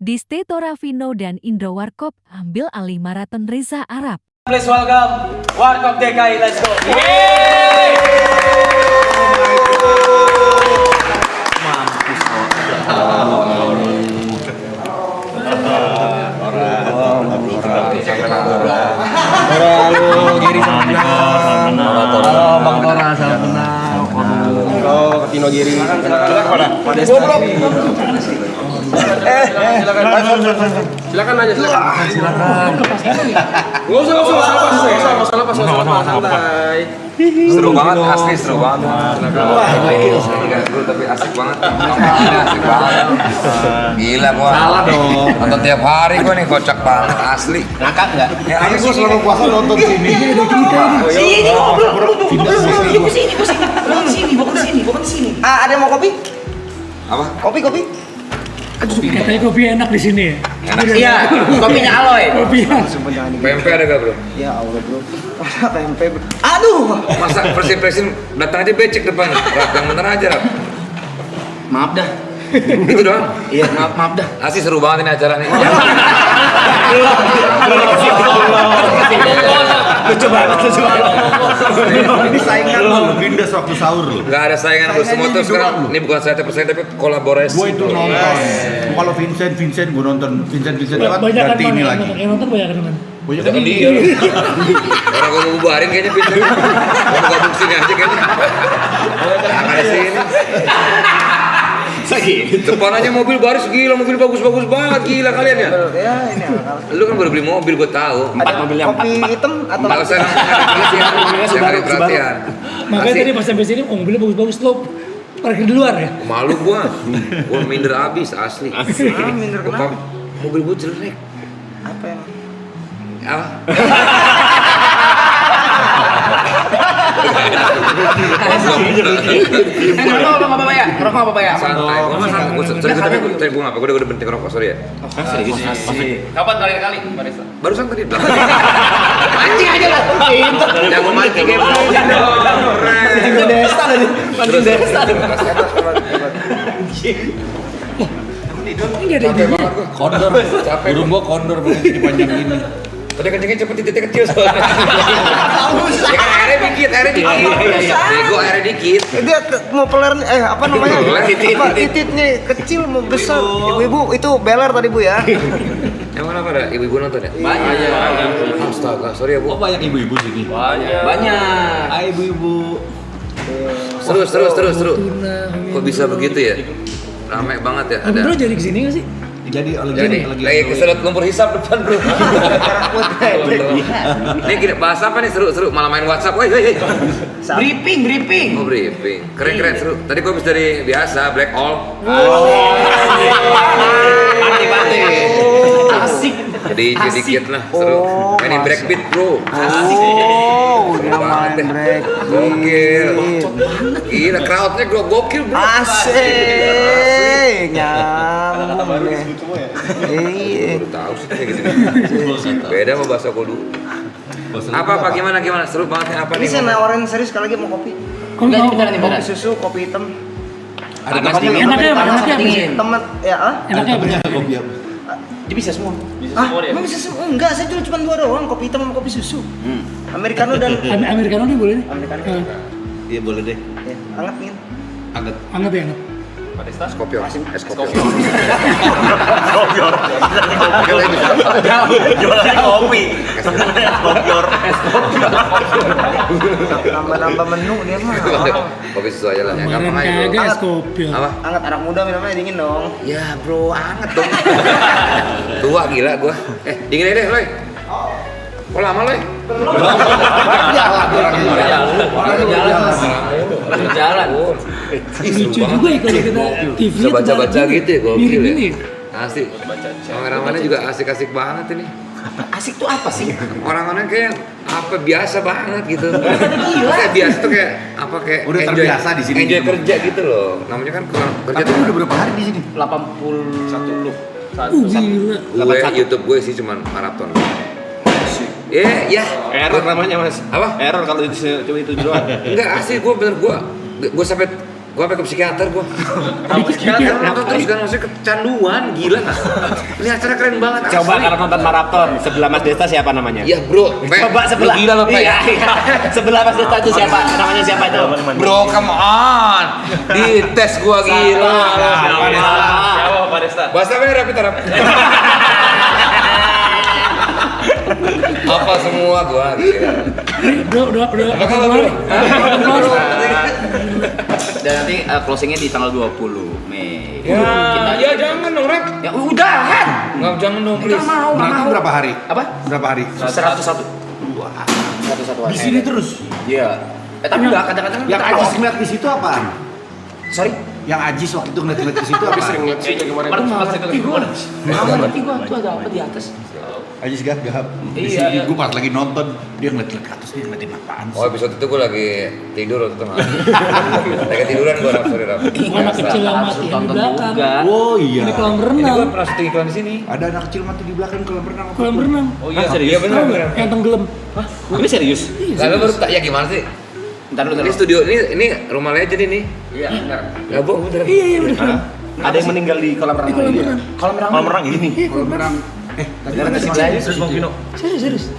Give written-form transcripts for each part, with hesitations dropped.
Diste Toravino dan Indro Warkop ambil alih maraton Reza Arab. Please welcome Warkop DKI, let's go. Silakan aja, silakan. Nggak usah santai. Seru banget, asli seru banget. Tapi asik banget. Asik banget. Gila gua. Salah dong. Nonton tiap hari gua nih, kocak banget asli. Ngakak nggak? Ya, ini gua selama puasa nonton sini. Sini ngobrol, bukan sini. Ah, ada yang mau kopi? Apa? Kopi. Katanya kopi enak di sini ya? Enak. Iya, kopinya Aloy. Kopi enak. PMP ada gak bro? Ya Allah, bro. Masa tempe, bro. Aduh. Masa presiden datang aja becek depan. Yang bener aja Rap. Maaf dah. Itu doang? Iya, maaf dah. Asli seru banget ini acara nih. Lucu banget. Ini saingan lo, Bindas waktu sahur lo. Gak ada saingan bro, semua tuh sekarang ini bukan saya tapi kolaborasi. Gue itu nonton. Kalau Vincent gue nonton. Vincent lewat Banyak kan ganti ini lagi. yang nonton banyak kan? Banyak Jangan dia. Orang gue mau bubarin kayaknya bisa. Mau gabung sini aja kayaknya. Jangan di sini. Depan aja mobil baris gila, mobil bagus-bagus banget gila kalian ya. Ya, ini akal. Lu kan baru beli mobil, gue tahu. Kopi hitam atau Kalau saya cari perhatian. Makanya tadi pas sampai sini, mobilnya bagus-bagus lo parkir di luar ya? Malu gua minder abis asli. minder Gua kenapa? mobil gua jelek. Apa yang? Apa? Rokok apa ya? Santai. Gua mah santai. Tadi gua ngapa? Gua udah berhenti ngerokok, sorry ya. Kapan terakhir kali, Marisa? Barusan tadi bilang. Mancing aja lah. Yang mau mancing kayak Mancing desa tadi. Mancing desa. Ini gak ada ide. kondor. Burung gua kondor begini panjang gini. Tadi kencengnya cepet titiknya kecil soalnya. Ya kan airnya dikit. Nego airnya dikit. Dia mau peler apa namanya? Apa, tititnya kecil mau besar. Ibu-ibu itu beler tadi Bu ya. Yang mana pada ibu-ibu nonton ya? Banyak. Astaga, sorry ya Bu. Oh banyak ibu-ibu sini. Banyak. Hai ibu-ibu. Seru. Kok bisa begitu ya? Rame banget ya. Om Bro jadi kesini gak sih? Jadi Lagi kesedot lumpur hisap depan bro. Ini gini, bahas apa nih seru malah main WhatsApp. Woi. Briefing. Oh briefing, keren seru. Tadi gue habis dari biasa Black All. Party. Asik. Jadi dikit lah seru. Mainin breakbeat bro. Seru banget deh. Gokil. Gila crowdnya gokil bro. Asik. Nyam. Iya. Baru tahu sih kayak gitu. Beda sama bahasa kodu. Apa gimana seru banget nih apa Ini nih? saya nawarin serius sekali lagi mau kopi. Kopi susu, kopi hitam. Ada Enaknya apa sih? Temen ya Enaknya apa? kopi apa? Dia bisa semua. Emang bisa semua? Enggak, saya cuma dua doang, kopi hitam sama kopi susu. Americano dan Americano nih boleh nih? Americano. Iya boleh deh. Ya, hangat nih. Anget. Anget ya, anget. Es kopior. Jualan kopi. Nambah menu dia mah. Kopi susu aja lah ya. Kemarin Gampang aja bro. kagak es kopi. Apa? Hangat anak muda minumnya dingin dong. Ya bro, anget dong. Tua gila gua. Dingin deh, Loy. Kok lama, Loy? Jalan. Lucu juga ya kalau kita TV Bisa baca-baca gitu ya, gokil mirip ya. ini. Asik. Kameramannya juga asik-asik banget ini. Asik tuh apa sih? Orang-orang kayak apa biasa banget gitu. Kayak biasa tuh kayak apa kayak Udah terbiasa di sini. Enjoy kerja gitu loh. Namanya kan kerja Tapi tuh udah berapa hari di sini? 81. Gila. YouTube gue sih cuman maraton. Ya. Error namanya mas. Apa? Error kalau cuma itu doang. Enggak asli gue bener gue sampai Gua sampai ke psikiater gua. Nonton terus kan maksudnya kecanduan, gila nggak? Ini acara keren banget. Coba asli. kalau nonton maraton sebelah Mas Desta siapa namanya? Iya bro, Coba sebelah. Lu gila lo Pe. Iya. Sebelah Mas Desta itu siapa? Namanya siapa itu? Bro, come on. Di tes gua gila. Siapa Pak Desta? Bahasa merah kita rap. Apa semua gua gila. Udah. Apa kabar bro? Dan nanti closingnya di tanggal 20 Mei. Ya jangan dong rap. Ya udah kan. Nggak jangan dong please. Berapa hari? Apa? Berapa hari? 101. Wah, 101 Di sini terus. Iya. Tapi enggak kadang-kadang Yang kita Ajis off. ngeliat di situ apaan? Sorry. Yang Ajis waktu itu ngeliat di situ apa? Kemarin pas itu gimana? Ngerti gua tuh ada apa di atas. Ajis gagap. Iya, iya. Gue pas lagi nonton, dia ngeliat ke atas, dia ngeliatin apaan sih? Oh episode itu gue lagi tidur waktu itu lagi ketiduran gue rap, sorry rap. Anak kecil yang mati yang di belakang. Oh iya. Di kolam Ini gue renang. pernah syuting iklan di sini. Ada anak kecil mati di belakang kolam renang. Kolam renang. Oh iya serius. Iya benar benar. Yang tenggelam. Ini serius. Lalu baru tak ya gimana sih? Entar lu. Ini studio ini rumah legend ini. Iya, benar. Ya bu, bener. Iya benar. Ada yang meninggal di kolam renang. Di kolam renang. Kolam renang ini. Kolam renang. Tadi mana sih serius Bang Vino? Serius.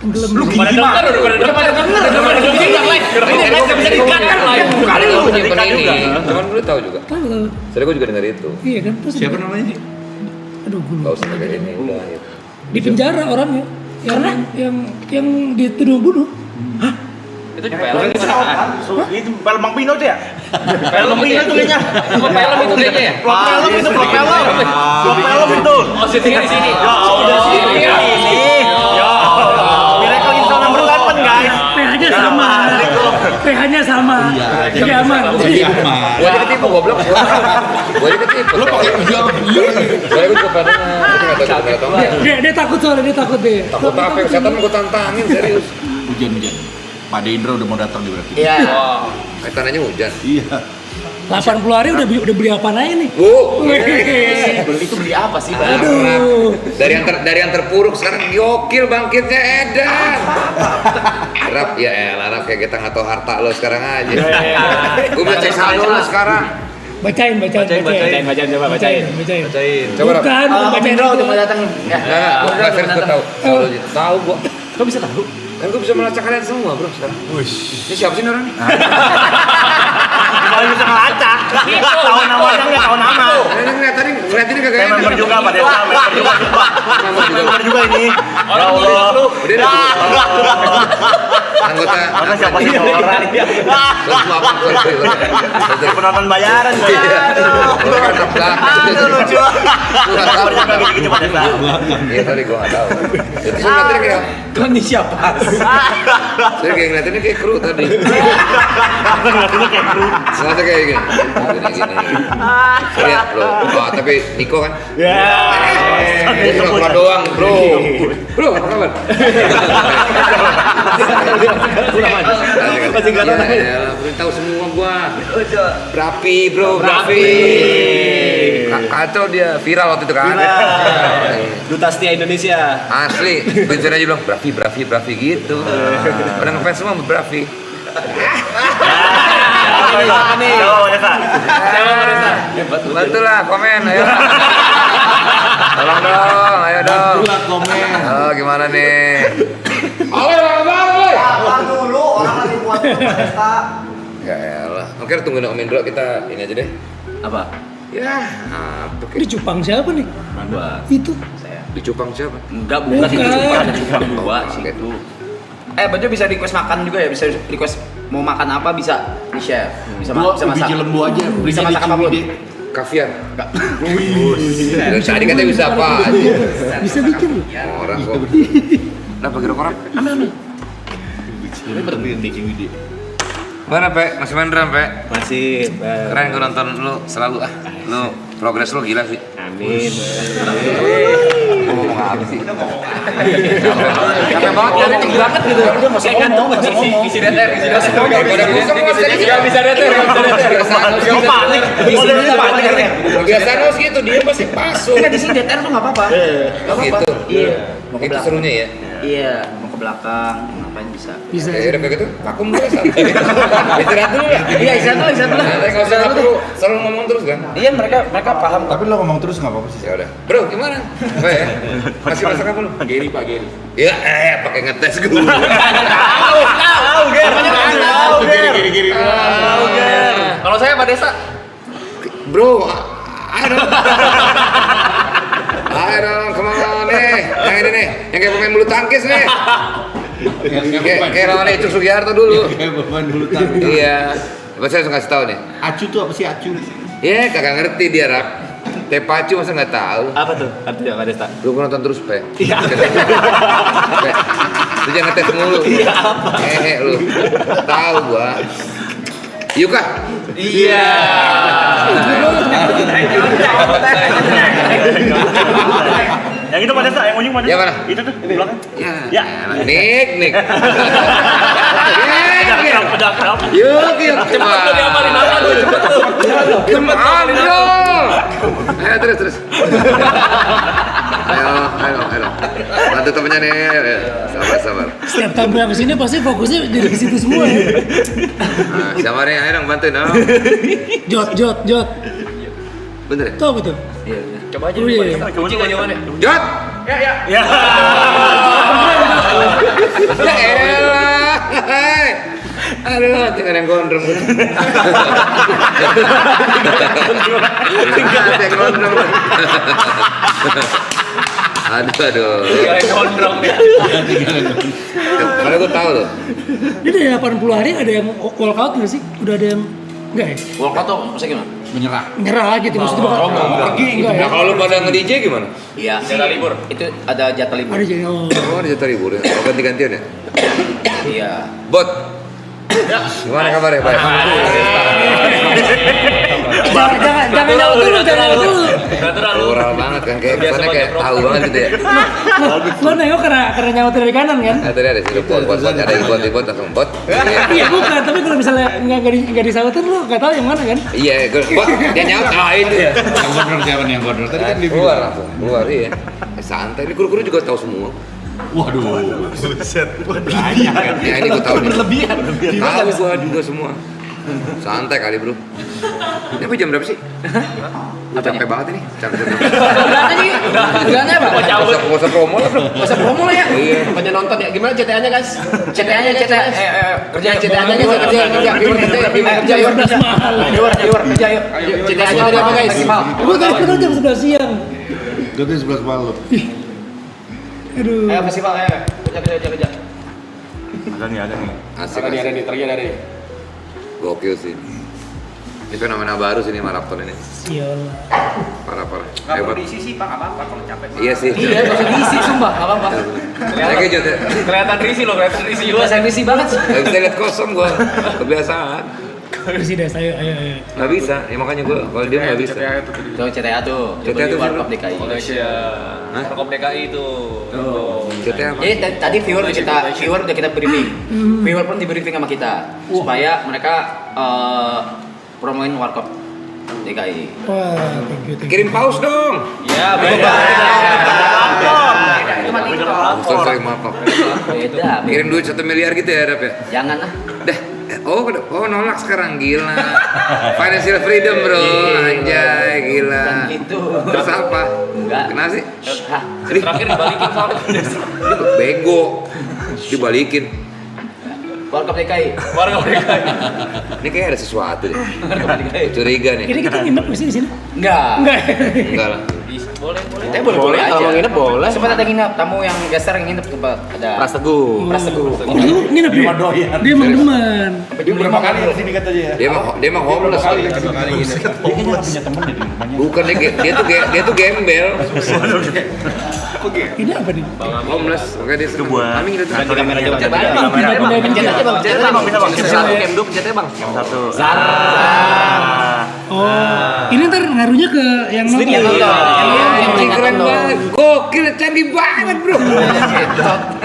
Tenggelam. Lu pada denger udah pada denger. Ini yang lain. Ini enggak bisa dikatakan lain. Ada yang menyimpan ini. Cuman lu tahu juga. Tahu. Soalnya gue juga denger itu. Iya kan? Terus Siapa namanya? aduh gue Gak usah kayak ini udah. di penjara orangnya. Yang dituduh bunuh. Itu di film. Itu film Bang Pino tuh ya? Film itu kayaknya. Film itu kayaknya ya. Film itu film itu. Oh, syutingnya di sini. Ya Allah. Ya Allah. Miracle in Cell number 11 guys. pH-nya sama. pH-nya sama. Jadi aman. Jadi aman. Gue aja ketipu goblok. Gue aja ketipu. Lu pakai soalnya gue juga pernah dengar. Tapi nggak tahu enggak. Dia takut soalnya dia takut deh. Takut apa? Setan gue tantangin serius. Hujan. Pak Indra udah mau datang di berarti. Iya. Tanahnya hujan. Iya. 80 hari udah beli apa aja nih? Itu beli apa sih? Aduh. Dari yang terpuruk sekarang gokil bangkitnya edan. Rap ya elah kayak kita nggak tahu harta lo sekarang aja. Gue mau cek saldo lo sekarang. Bacain coba bacain. Coba Rap. Bukan bacain Indra itu. untuk datang. Nggak, gue nggak serius gue tahu. Tahu gue. Kok bisa tahu? Kan gue bisa melacak kalian semua bro sekarang. Ini siapa sih ini orang? Kalau bisa ngelacak. Tahu namanya nggak tahu nama. Ngeliat ini kagak Member juga Pak Desa, member juga ini. Ya Allah. Udah anggota Siapa sih orang? terus mau apa? Penonton bayaran. Lucu. Gitu Pak Desa. Iya tadi gue nggak tahu. Itu saya ngeliatin kayak, Kan ini siapa? saya kayak ngeliatinnya kayak kru tadi. Ngeliatinnya kayak kru. Sengaja kayak gini. Lihat bro. Oh tapi Niko kan? Ya. Dia cuma doang bro. Bro apa kabar? Masih nggak tahu. Ya, belum tahu semua gua. Berapi bro, berapi. Kacau dia viral waktu itu kan. Duta Setia Indonesia. Asli, Vincent aja bilang Brafi gitu. Pada ngefans semua sama Brafi. Bantu lah komen, ayo. Tolong dong, ayo dong. Oh gimana nih? Dulu orang lagi buat pesta. Ya elah. Oke tungguin Om Indro kita ini aja deh. Apa? Ya, apa Di Cupang siapa nih? Gua. Itu. Saya. di Cupang siapa? Enggak, bukan sih. Bukan. Ada cuma dua sih itu. Bejo bisa request makan juga ya, bisa request mau makan apa bisa di share, bisa bisa masak. Biji lembu aja. Bisa masak apapun. Kaviar. Dan tadi katanya bisa apa aja. Bisa bikin loh. Orang kok. Kenapa kira orang? Mana Pe? Masih main drum Pe? Masih. Keren gue nonton lu selalu Lu progres lu gila sih. Amin. Ngomong apa sih? Capek banget dari tinggi banget gitu. Saya kan ngomong. Isi DTR. Udah pusing mas tadi. Gak bisa DTR. Panik. Biasanya harus gitu, dia pasti pasung. Enggak di sini DTR tuh enggak apa-apa. Gitu. Iya. Itu serunya ya. Iya, mau ke belakang, mau ngapain bisa. Bisa. Ya udah kayak gitu, vakum dulu santai. Istirahat dulu lah. Iya, istirahat dulu. Nanti nggak usah selalu ngomong terus kan. Iya, mereka paham. Tapi lo ngomong terus nggak apa-apa sih. Ya udah. Bro, gimana? Apa ya? Masih masak apa lu? Geri Pak Geri. Ya, pakai ngetes gue. Tahu Ger. Geri. Tahu Ger. Kalau saya Pak Desa. Bro, ayo dong, come on nih. Yang ini nih, yang kayak pemain bulu tangkis nih. Kayak lawan Icuk Sugiharto dulu. Kayak pemain dulu tadi. Iya. Coba saya harus ngasih tahu nih. Acu tuh apa sih acu? Ya, kagak ngerti dia, Rak. Tepacu masa nggak tahu. Apa tuh? Artinya Pak Desa. Lu nonton terus, Pe. Iya. Pe. Lu jangan ngetes mulu. Iya apa? Lu. Tahu gua. Yuk kah? Iya. Yang itu Pak Desa, yang ujung Pak Desa. Ya mana? Itu tuh, di belakang. Ya. Nik. Udah kerap. Yuk. Cepat tuh diapalin apa tuh? Cepat tuh. Cepat dong. Ayo terus. Ayo. Bantu temennya nih. Ayo. Sabar. Setiap tamu yang kesini pasti fokusnya jadi ke situ semua ya. Nah, siapa nih? Ayo dong bantuin dong. Jot. Bener ya? Tahu betul. Iya. Coba aja Oh, Pak iya. Desa. Kunci nggak jawabannya? Jot. Ya. Ya elah. Aduh, tinggal yang gondrong. Aduh. Yang gondrong dia. Karena gue tahu loh. Ini dari 80 hari ada yang walkout nggak sih? Udah ada yang enggak ya? Walkout tuh maksudnya gimana? Menyerah. Nyerah gitu maksudnya bukan. Pergi gitu. Enggak ya? Nah kalau lu pada nge-DJ gimana? Iya. Jatah libur. Itu ada jatah libur. Ada jadi oh. Oh, ada jatah libur ya? Oh, ganti-gantian ya? Iya. Bot. Gimana kabarnya, Pak? Jangan jauh dulu. Nggak terlalu. Oral banget kan, kayak Biasa kesannya pakai kayak tahu banget gitu ya. Lo nengok karena nyaut dari kanan kan? Nah, tadi ada sih bot, ada yang bot langsung bot. Iya bukan, tapi kalau misalnya nggak disautin lo nggak tahu yang mana kan? Iya, bot dia nyaut, itu ya. Yang gondrong siapa nih yang gondrong? Tadi kan dia Keluar bilang. langsung, keluar iya. Santai, ini kru-kru juga tahu semua. Waduh. Ya ini gue tahu nih. Berlebihan. Tahu gue juga semua. Santai kali bro. Ini apa jam berapa sih? Gue capek banget ini. Capek. Bulannya apa? Gak usah promo lah bro. Masa promo lah ya? Iya. Banyak nonton ya. Gimana CTA-nya guys? CTA-nya kerja CTA-nya kerja yuk. Viewer kerja yuk. CTA-nya ada apa guys? Gue tadi kenal jam 11 siang. Gue tuh 11 malam. Aduh. Ayo festival ayo. Kerja. Ada nih. Asik. Ada nih, terjadi ada nih. Gokil sih. Ini fenomena baru sih ini maraton ini. Sial. Parah. Nggak perlu diisi sih Pak, apa-apa kalau capek. Iya sih. Iya, gak usah diisi sumpah, gak apa-apa. Lagi Jod. Kelihatan risi loh, kelihatan risi Gak usah diisi banget sih. Gak bisa lihat kosong gua. Kebiasaan. Bersih deh, ayo. Gak bisa. Ya makanya gua kalau dia gak bisa. Tuh CTA tuh. CTA tuh Warkop siapa? DKI. Malaysia. Warkop DKI itu. CTA apa? Jadi tadi viewer udah kita briefing. Viewer pun di briefing sama kita supaya mereka promoin Warkop DKI. Wah, thank you. Kirim paus dong. Ya, beda. Sorry, maaf. Beda. Kirim duit 1 miliar gitu ya, Rap ya? Jangan lah. Dah. Oh nolak sekarang gila. Financial freedom bro, anjay gila. Bukan gitu. Terus apa? Enggak. Kenapa sih? Hah. Terakhir dibalikin soalnya. Bego. Dibalikin. Warkop DKI. Warkop DKI. Ini kayak ada sesuatu deh. Warkop DKI. Curiga nih. Ini kita nginep nggak sih di sini? Enggak. Enggak lah. Boleh. Boleh aja. Kalau nginep boleh. Sempat ada nginep, tamu yang geser nginep tempat ada. Pras Teguh. Oh, dulu nginep dia? Dia emang demen. Dia berapa kali kesini katanya ya? Dia mah homeless. Kali ini. Punya temen ya di rumahnya. Bukan dia tuh gembel. Ini apa nih? Homeless. Makanya dia seneng. buat- Kami gitu tuh. Ganti kamera aja bang. Pencet aja bang. Pindah. Pencet aja bang. Bisa bang. Satu Kemdu pencetnya bang. Satu. Oh, ini ntar ngaruhnya ke yang nonton. Yang nonton. Anjing keren banget. Gokil. Gokil, canggih banget bro.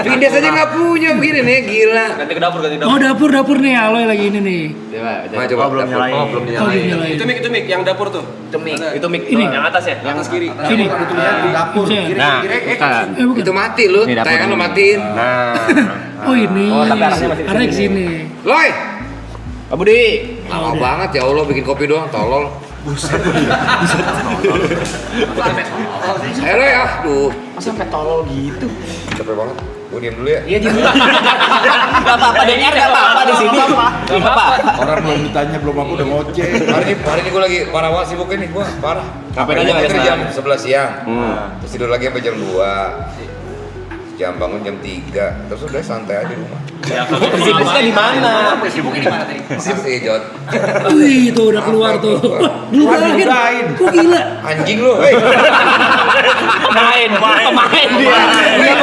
Pindah saja nggak punya begini nih, gila. Ganti ke dapur, Oh dapur nih Aloy lagi ini nih. Nah, coba belum dapur. nyalain. Belum Oh nyalain. nyalain. Itu mic yang dapur tuh. Itu mic. Ini. Yang atas ya? Yang atas kiri. Ini. Dapur. Saya. Nah, bukan. Bukan. Itu mati lu, tayangan lu matiin. Oh ini. Oh, tapi arahnya masih Arahnya ke sini. Loy, Pak Budi. lama banget ya Allah bikin kopi doang, tolol. Ayo Loy, aduh. Masa sampai tolol gitu? Capek banget. Gue diem dulu ya. Iya, Jim. Enggak apa-apa, dengar enggak apa-apa di sini. Enggak apa-apa. Orang belum ditanya, belum aku udah ngoceh. Hari ini gue lagi parah banget sibuk ini, gue parah. Ngapain aja nggak ada Tidur jam sekarang? 11 siang. Terus tidur lagi sampai jam 2. Jam bangun jam 3. Terus udah santai aja di rumah. Sibuknya di mana? Makasih Jod. Wih itu udah keluar tuh. Wah, Durain. Kok gila? Anjing lu, hei. Pemain dia. Dia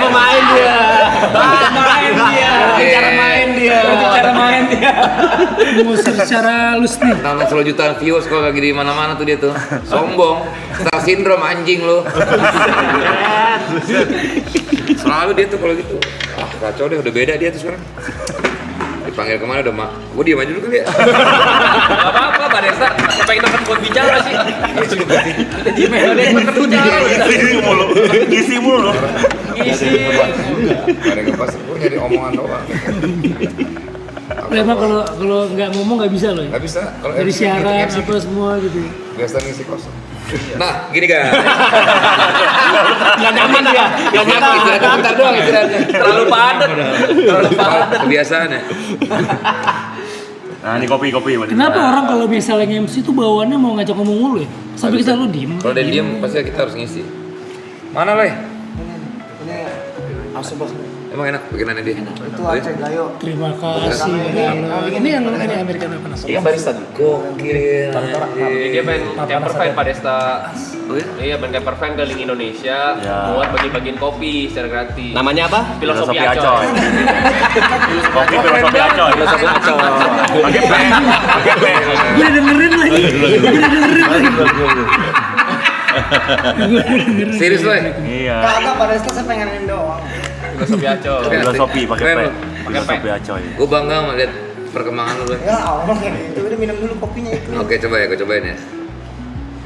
pemain dia. Cara main dia. Ngusir secara halus nih. Nambah 10 jutaan viewers kalau lagi di mana-mana tuh dia tuh. Sombong. Star syndrome anjing lu. Selalu dia tuh kalau gitu. Ah, kacau deh, udah beda dia tuh sekarang. Dipanggil kemana udah mak. Gua diem aja dulu kali ya. Enggak apa-apa, Pak Desa. Sampai kita buat bicara sih. Di mana dia bicara. Ngisi mulu loh. Isi. Gak ada yang ngepas, gua nyari omongan doang. Emang kalau nggak ngomong nggak bisa loh. Gak bisa. Kalau Dari MC siaran MC apa semua gitu. biasa ngisi kosong. Nah, gini guys. Enggak nyaman dia. Enggak nyaman. Istirahatnya bentar doang istirahatnya. Terlalu padat. Kebiasaan ya. Nah, ini kopi. Kenapa orang kalau misalnya MC tuh bawaannya mau ngajak ngomong mulu ya? Sampai kita lu diem. Kalau dia diem pasti kita harus ngisi. Mana Loy? Ini asbak. Emang enak bikinannya dia? Itu Aceh Gayo. Terima kasih. Ini yang American Open. Iya, barista. Gokil. Dia main camper van Pak Desta. Oh ya? Iya, main camper van keliling Indonesia Ya. buat bagi-bagiin kopi secara gratis. Namanya apa? Filosofi Filosofi Acoy. Kopi filosofi acoy. Filosofi Acoy. Pakai pen. Gue udah dengerin lagi. Serius Loy? Iya. Kagak pada itu saya pengenin doang. Filosofi Acoy. Filosofi pakai Keren, pen. loh. Filosofi acoy. Gue bangga melihat perkembangan lu Loy. Ya Allah kayak gitu. Udah minum dulu kopinya itu. Oke coba ya, gue cobain ya.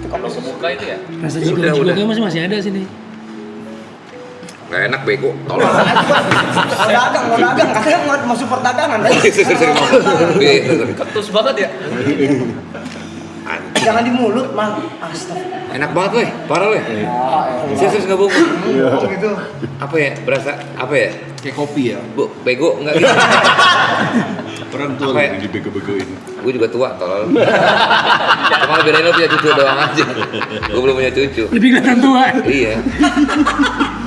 Kalau kebuka itu ya. Rasa Udah. jigong-jigongnya masih ada sini. Gak enak bego, tolong. Mau dagang, katanya mau support dagangan. Sering ngomong. Iya, Ketus banget ya. Jangan di mulut, Mang. Astaga. enak banget Loy, parah Loy. Serius gak bohong. Oh gitu. Apa ya, berasa, apa ya? Kayak kopi ya. Bu, bego, enggak gitu. Orang tua Apa ya? lagi dibego-begoin. Gue juga tua, tolol. Cuma bedain lo punya cucu doang aja. Gue belum punya cucu. Lebih kelihatan tua. Iya.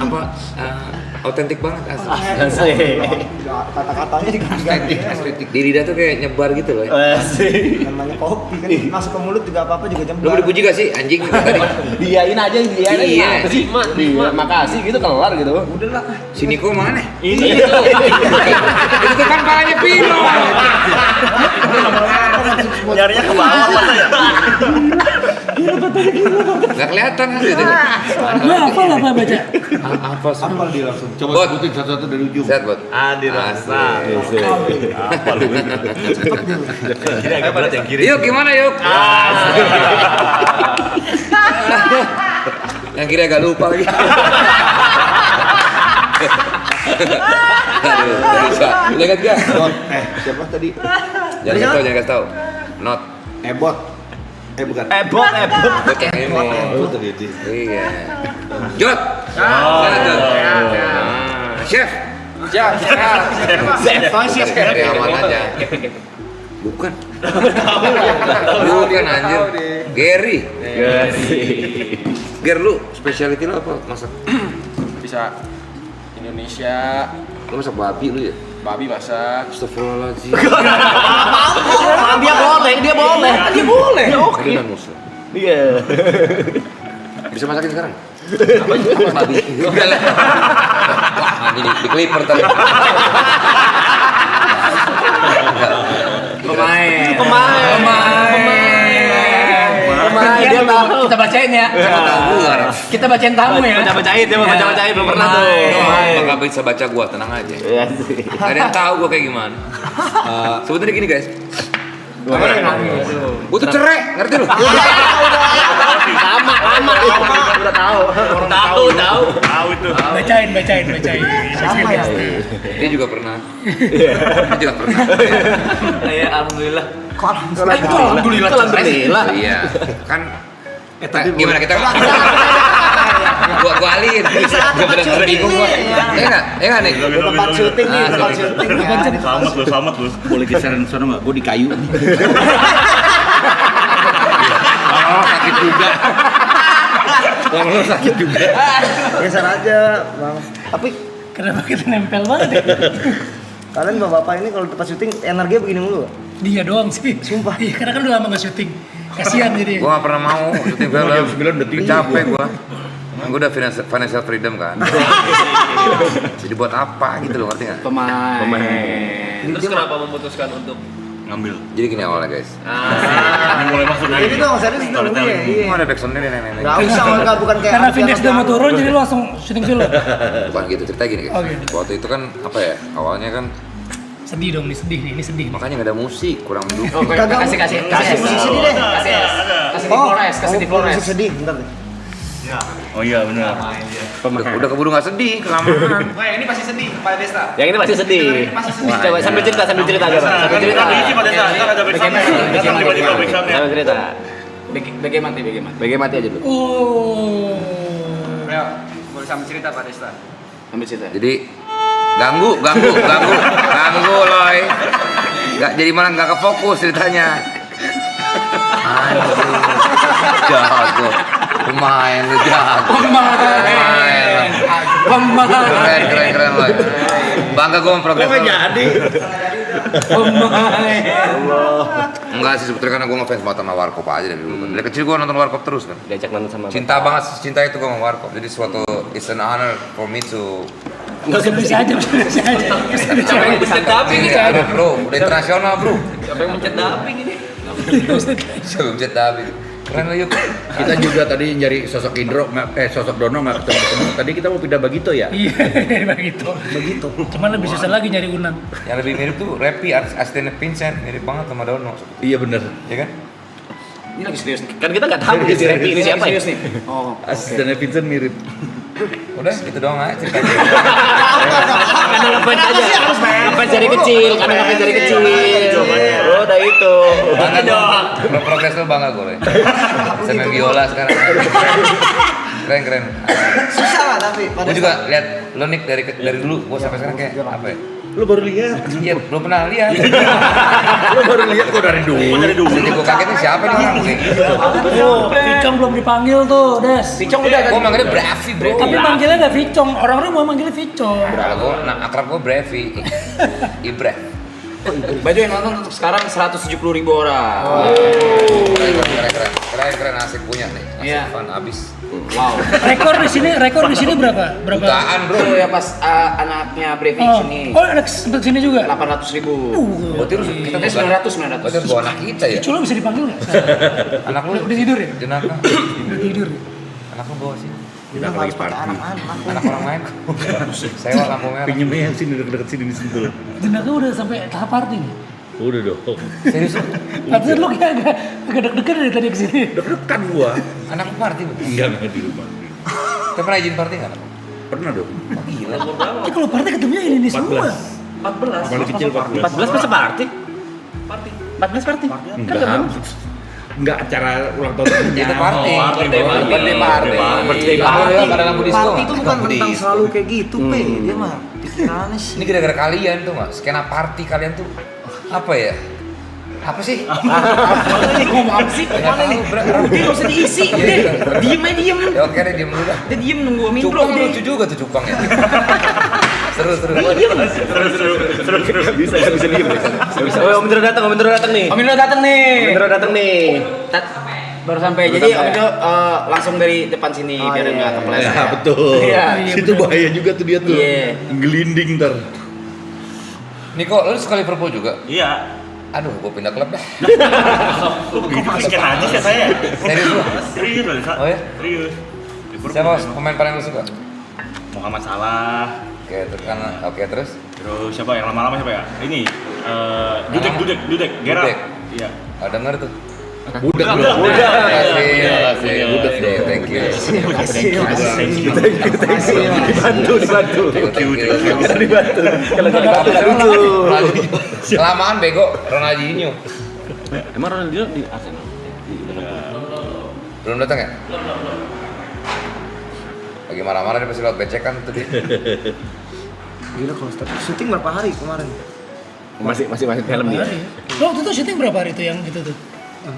Apa? Autentik banget asli. Kata-katanya diganti-ganti. Di lidah tuh kayak nyebar gitu loh. Namanya kopi kan masuk ke mulut juga apa-apa juga Lo jembar. mau dipuji gak sih anjing tadi? Diain aja, diain aja. Iya. Terima, makasih gitu kelar gitu. Udah lah. Si Niko mana? Ini Itu tuh kan palanya Pino. Nyarinya ke bawah masa ya? Gak kelihatan kan gitu. Lo apa baca? Apa sih? Apa dia langsung? Coba Bot. sebutin satu-satu dari ujung. Sehat bot. Adi rasa. Apa lu? Kiri agak berat yang kiri. Yuk gimana yuk? Yang kiri agak lupa lagi. Aduh, gak bisa. Udah kan gak? Siapa tadi? Jangan kasih tau. Not. Ebot. Bukan. Ebot. Ini. Oh, tadi itu. Iya. Jod. Sana, Jod. Chef. Dari aman aja. Bukan. Bukan anjir. Gary. Ger lu spesiality lu apa masak? Bisa Indonesia, Lu masak babi lu ya? babi masak. Astagfirullahaladzim. Dia boleh. Tadi kan muslim. Iya. Bisa masakin sekarang? Apa babi? Udah lah. Wah, ini di clipper tadi. Pemain. Kita bacain ya. Kita bacain tamu ya. Baca-bacain dia mau baca-bacain belum pernah tuh. Bakal bisa baca gua, tenang aja. Gak ada yang tahu gua kayak gimana. Sebetulnya gini guys. Gua tuh cerai, ngerti lu? Lama udah tahu. Tahu itu. Bacain. Dia juga pernah. Dia juga pernah. Ya alhamdulillah. Alhamdulillah. Iya. Kan gimana kita gua alin. Gua bener-bener bingung gua. Ya enggak nih? Tempat syuting nih, tempat syuting. Selamat lu. Boleh geseran sana nggak? Gue di kayu. Sakit juga. Lama-lama sakit juga. Geser aja, Bang. Tapi Kenapa kita nempel banget ya? kalian bapak-bapak ini kalau tempat syuting energinya begini mulu. Dia doang sih. Sumpah. Iya, karena kan udah lama gak syuting. Kasihan jadi. Gua gak pernah mau syuting film. Jam 9 udah tidur. Capek gua. Gua udah financial freedom kan. Jadi buat apa gitu loh, ngerti gak? Pemain. Terus kenapa memutuskan untuk Ngambil. Jadi gini awalnya guys. Ini mulai masuk lagi. Ini dong, serius dong gue. Iya. Mau ada backsoundnya nenek-nenek. Enggak usah, enggak bukan kayak Karena Vindes udah mau turun jadi lu langsung syuting film. Bukan gitu, cerita gini guys. Oke. Waktu itu kan apa ya, awalnya kan Sedih dong nih, sedih nih, ini sedih. makanya gak ada musik, kurang mendukung. Oh, kasih musik sedih deh. Kasih di Flores, kasih di Flores. Musik sedih, bentar deh. Oh iya benar. Udah keburu gak sedih, kelamaan. Wah, ini pasti sedih, Pak Desta. yang ini pasti sedih. Coba sambil cerita aja, Bang. Sambil cerita. Ini pada saat kan ada backsound. Tiba-tiba backsoundnya. Sambil cerita. BG mati aja dulu. Oh. Ayo, boleh sambil cerita Pak Desta. Sambil cerita. Jadi ganggu loy. Gak jadi malah gak kefokus ceritanya. Anjir. Jago. Pemain lu jago. Pemain. Keren loy. Bangga gue sama progres. Kok jadi? Enggak sih, sebetulnya karena gue ngefans banget sama Warkop aja dari dulu kan. Dari kecil gue nonton Warkop terus kan. Diajak nonton sama Cinta banget, cinta itu gue sama Warkop. Jadi suatu it's an honor for me to Bisa aja. Siapa yang mencet dubbing ini? Aduh, bro, udah internasional bro. Siapa yang mencet dubbing ini? Siapa mencet David? Keren lah yuk. Kita juga tadi nyari sosok sosok Dono nggak ketemu. Tadi kita mau pindah Bagito ya. Iya, begitu. Cuman lebih susah lagi nyari Unan. Yang lebih mirip tuh Repi, asistennya Vincent, mirip banget sama Dono. Iya bener. Ya kan? Ini lagi serius nih. Kan kita nggak tahu si Repi ini siapa ya. Serius nih. Oh. Asistennya Vincent mirip. Udah gitu doang aja ceritanya. Karena ngefans aja. Ngefans dari kecil, karena ngefans dari kecil. Oh, udah itu. Bangga dong. Progres lu bangga gue. Saya main biola sekarang. Keren. Susah lah tapi pada Gue juga lihat lo Nick dari dulu, gue sampai sekarang kayak apa ya? Lu baru lihat. Iya, belum pernah lihat. Lu baru lihat kok dari dulu. Jadi gue kaget nih siapa nih orang kayak gitu. Vicong belum dipanggil tuh, Des. Vicong udah kan. Gue manggilnya Bravi, bro. Tapi manggilnya nggak Vicong, orang-orang mau manggilnya Vicong. Kalau gue, akrab gue Bravi. Ibra. Baju yang nonton untuk sekarang 170.000 orang. Keren asik punya nih. Iya. Asik fun abis. Wow. Rekor di sini berapa? Jutaan bro. Itu ya pas anaknya Brevi sini. Oh, anak sempet sini juga. 800.000. Berarti lu kita Kita 900. Berarti bawa anak kita ya. Cula bisa dipanggil nggak? Anak lu Udah tidur ya? jenaka. Udah tidur. Anak lu bawa sih. Kita lagi party. Anak orang lain. Sewa lampu merah. Pinjemnya yang sini deket-deket sini di situ. Jenaka udah sampai tahap party nih. Udah dong. Serius lu? Tapi lu kayak agak deg-degan dari tadi kesini. Deg-degan gua. Anak lu party lu? Enggak di rumah. Kita pernah izin party nggak? Pernah dong. Oh, gila. Tapi kalau party ketemunya ini semua. 14. Paling kecil 14. 14 masa party? 14 party? Enggak acara ulang tahun. Itu party. Birthday party. Pada lampu disco. Party itu bukan tentang selalu kayak gitu, Pe. Dia mah pikirannya sih. Ini gara-gara kalian tuh nggak? Skena party kalian tuh apa ya? Apa sih? Ini ngomong apa sih? Mana nih? Udah nggak usah diisi. Diem aja diem. Ya oke deh, diem dulu dah. Dia diem nunggu mintro. Cupang lucu juga tuh cupang ya. Seru. Bisa diem. Oh, Om Indro datang nih. Om Indro datang nih. Baru sampai. Jadi Om Indro langsung dari depan sini biar nggak kepleset. Ya betul. Iya. Situ bahaya juga tuh dia tuh. Iya. Gelinding ntar. Niko, lu suka Liverpool juga? Iya. Aduh, gue pindah klub dah. Kok begitu scan aja sih saya? Serius lu? Serius loh, Sa. Oh ya? Serius. Siapa pemain paling lu suka? Muhammad Salah. Oke, terus? Terus siapa yang lama-lama siapa ya? Ini Dudek, Gerard. Dudek. Iya. Oh, denger tuh. Budak bro. Makasih. Budak bro. Thank you. Dibantu. Kelamaan bego, Ronaldinho. Emang Ronaldinho di Arsenal? Belum datang ya? Lagi marah-marah dia pasti lewat becekan tuh dia. Gila kalau syuting berapa hari kemarin? Masih film dia. Lo waktu itu syuting berapa hari itu yang itu tuh?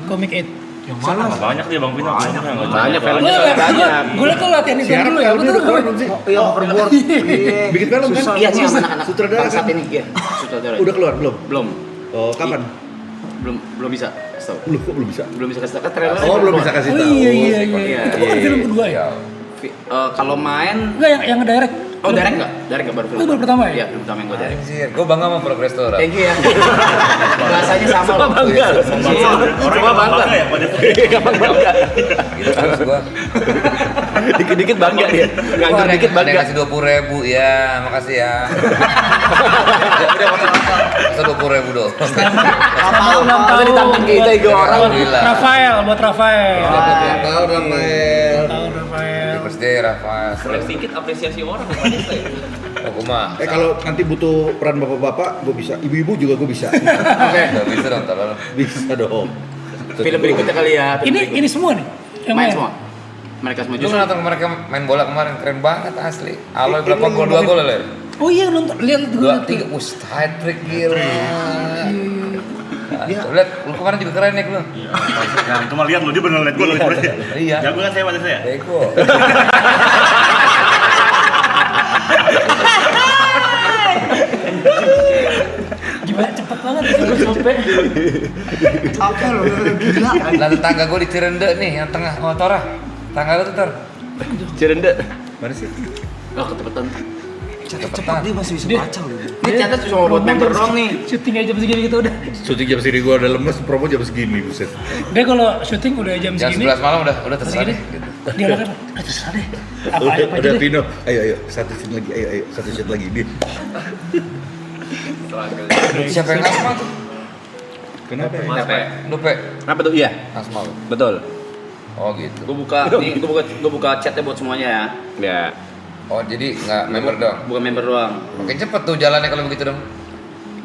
Comic 8. Yang mana? Banyak dia Bang Pino. Banyak filmnya banyak. Gue liat tuh latihan itu dulu ya. Betul gue. Iya, overboard. Bikin film kan? Iya sih anak-anak Sutradara saat kan? ini ya. Sutradara. Udah keluar belum? Belum. Oh, kapan? Belum bisa. Kasih tahu. Kok belum bisa? Belum bisa kasih tahu. Kan trailer. Oh, belum bisa kasih Oh tahu. iya. Iya. Itu bukan film kedua ya? Kalau main Enggak yang ngedirect. Oh, direct enggak? Direct enggak baru film. Oh, baru pertama ya? Iya, film pertama yang gue direct. Anjir, gue bangga sama progres tuh orang. Thank you ya. Rasanya sama loh. Bangga. Semua bangga ya pada Bangga. Gitu terus gue. Dikit-dikit bangga dia. Nganggur dikit Ada yang bangga. kasih 20.000 ya, makasih ya. Masa 20.000 dong. Masa ditantang kita ego orang. Alhamdulillah. Rafael, buat Rafael. Tahu Ramael. Tahu Rafael. Happy birthday Rafa. Sedikit apresiasi orang Aku mah. Kalau nanti butuh peran bapak-bapak, gue bisa. Ibu-ibu juga gue bisa. Nggak bisa dong, tolong. Bisa dong. Film berikutnya kali ya. Ini semua nih. Yang main semua. Mereka semua Lu justru. nonton mereka main bola kemarin keren banget asli. Aloy berapa gol? 2 gol ya? Oh iya nonton, lihat gue. 2, 3, hat trick gila. Lihat, lu kemarin juga keren nih lu. Nah, itu mah lihat lo, dia bener lihat gue loh. Iya. Jago kan saya pada saya. Bego. Gimana cepet banget gue sampai. Apa lo gila? Nah, tetangga gue di Cirende nih, yang tengah. Oh, Tora. Tangga lu tuh, Tor. Cirende. Mana sih? Oh, ketepetan. Cepat dia masih bisa baca loh. Ini catat cuma buat member doang nih. Syuting aja jam segini gitu udah. Syuting jam segini gue udah lemes, promo jam segini, buset. Dia kalau syuting udah jam Jam segini. 11 malam udah terserah deh. Gitu. Dia kan terserah deh. Apa Udah, aja udah deh. Pino, ayo, satu scene lagi, ayo, satu shot lagi dia. Siapa yang asma tuh? Kenapa? Lupe. Apa tuh? Iya. Asma lu. Betul. Oh gitu. Gue buka chatnya buat semuanya ya. Ya. Oh jadi nggak member doang. Bukan member doang. Makin cepet tuh jalannya kalau begitu dong.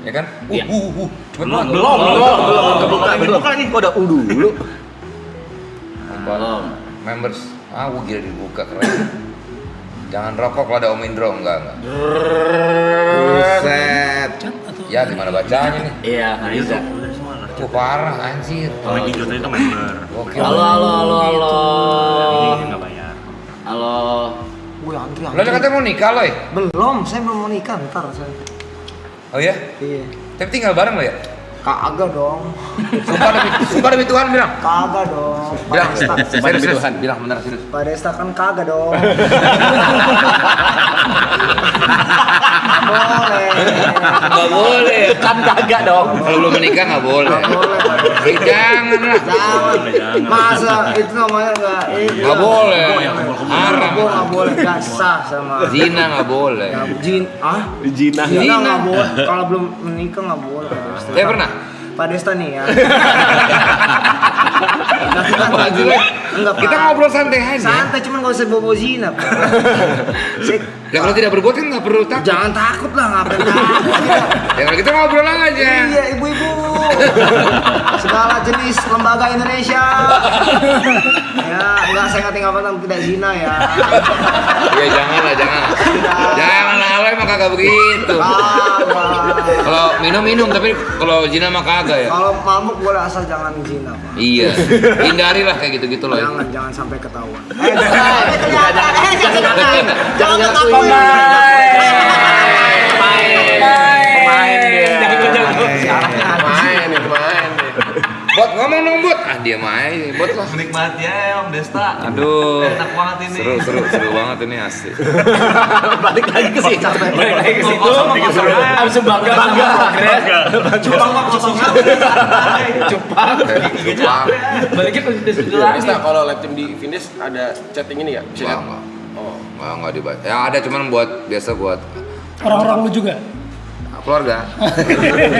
Ya kan? Iya. Cepet banget. Kebuka nih. Kok udah dulu? Belum. Members. Ah, gila dibuka keren. Jangan rokok kalau ada Om Indro, enggak. Buset. Ya gimana bacanya nih? Iya, Hariza. Tuh parah anjir. Kalau hijau tadi itu member. Oke. Halo. Ini nggak bayar. Halo. Wih, antri. Lo katanya mau nikah loh ya? Belum, saya belum mau nikah, ntar saya. Oh iya? Iya. Tapi tinggal bareng lo ya? Kagak dong. Sumpah demi Tuhan bilang. Kagak dong. Bilang. Sumpah demi Tuhan. Bilang bener serius. Pak Desta kan kagak dong. Boleh. Nggak boleh. Kan kagak dong. Kalau belum menikah nggak boleh. Boleh, Pak Desta. Jangan lah. Jangan. Masa itu namanya enggak Nggak boleh. Haram. Gua enggak boleh, enggak sah sama. Zina nggak boleh. Ya, Zina. Zina enggak boleh. Kalau belum menikah enggak boleh, Pak Desta. Saya pernah. Pak Desta nih ya. Enggak, Kita Pak. ngobrol santai aja. Santai, cuman enggak usah bobo zina, Pak. Ya kalau tidak berbuat kan nggak perlu takut. Jangan takut lah, ngapain takut. Ya kalau kita ngobrol aja. Iya, ibu-ibu. Segala jenis lembaga Indonesia. Ya, enggak saya nggak tinggal tentang tidak zina ya. Ya jangan lah, jangan. Jangan Aloy mah kagak begitu. Kagak. Kalau minum tapi kalau zina mah kagak ya. Kalau mabuk boleh asal jangan zina, Pak. Iya. Hindarilah kayak gitu-gitu loh. Ya. Jangan sampai ketahuan. Jangan ngakui. Pemain dia. Pemain. Bot ngomong dong, Bot. Ah, diam aja, bot lah. Menikmati ya Om Desta. Aduh. Enak banget ini. Seru banget ini asli. Balik lagi ke situ. Balik lagi ke situ. Habis itu bangga. Cupang mah kosong. Jepang. Baliknya ke situ lagi. Desta, kalau live team di finish ada chatting ini ya? Bisa lihat? Enggak dibaca. Ya ada cuman biasa buat Orang-orang lu juga. keluarga.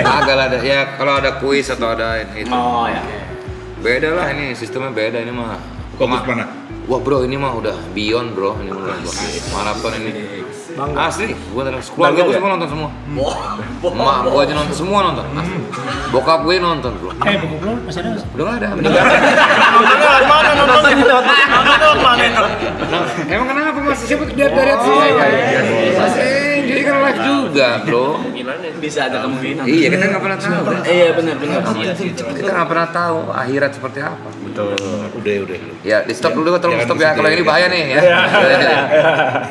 Agak ada. Ya kalau ada kuis atau ada itu. Oh ya. Beda lah ini, sistemnya beda ini mah. Fokus mana? Wah bro, ini mah udah beyond bro, ini udah maraton ini. Asli, gua tadi keluarga gua semua nonton semua. Emak gua aja nonton semua nonton. Asli. Bokap gue nonton bro. Bokap lu masih ada nggak? Udah nggak ada. Mana nonton di lewat mana? Emang kenapa masih siapa dari atas? Masih jadi kan live juga bro. Bisa ada kemungkinan. Iya kita nggak pernah tahu. Iya benar. Kita nggak pernah tahu akhirat seperti apa. Udah. Ya di stop dulu, tolong stop ya. Kalau ini bahaya nih ya.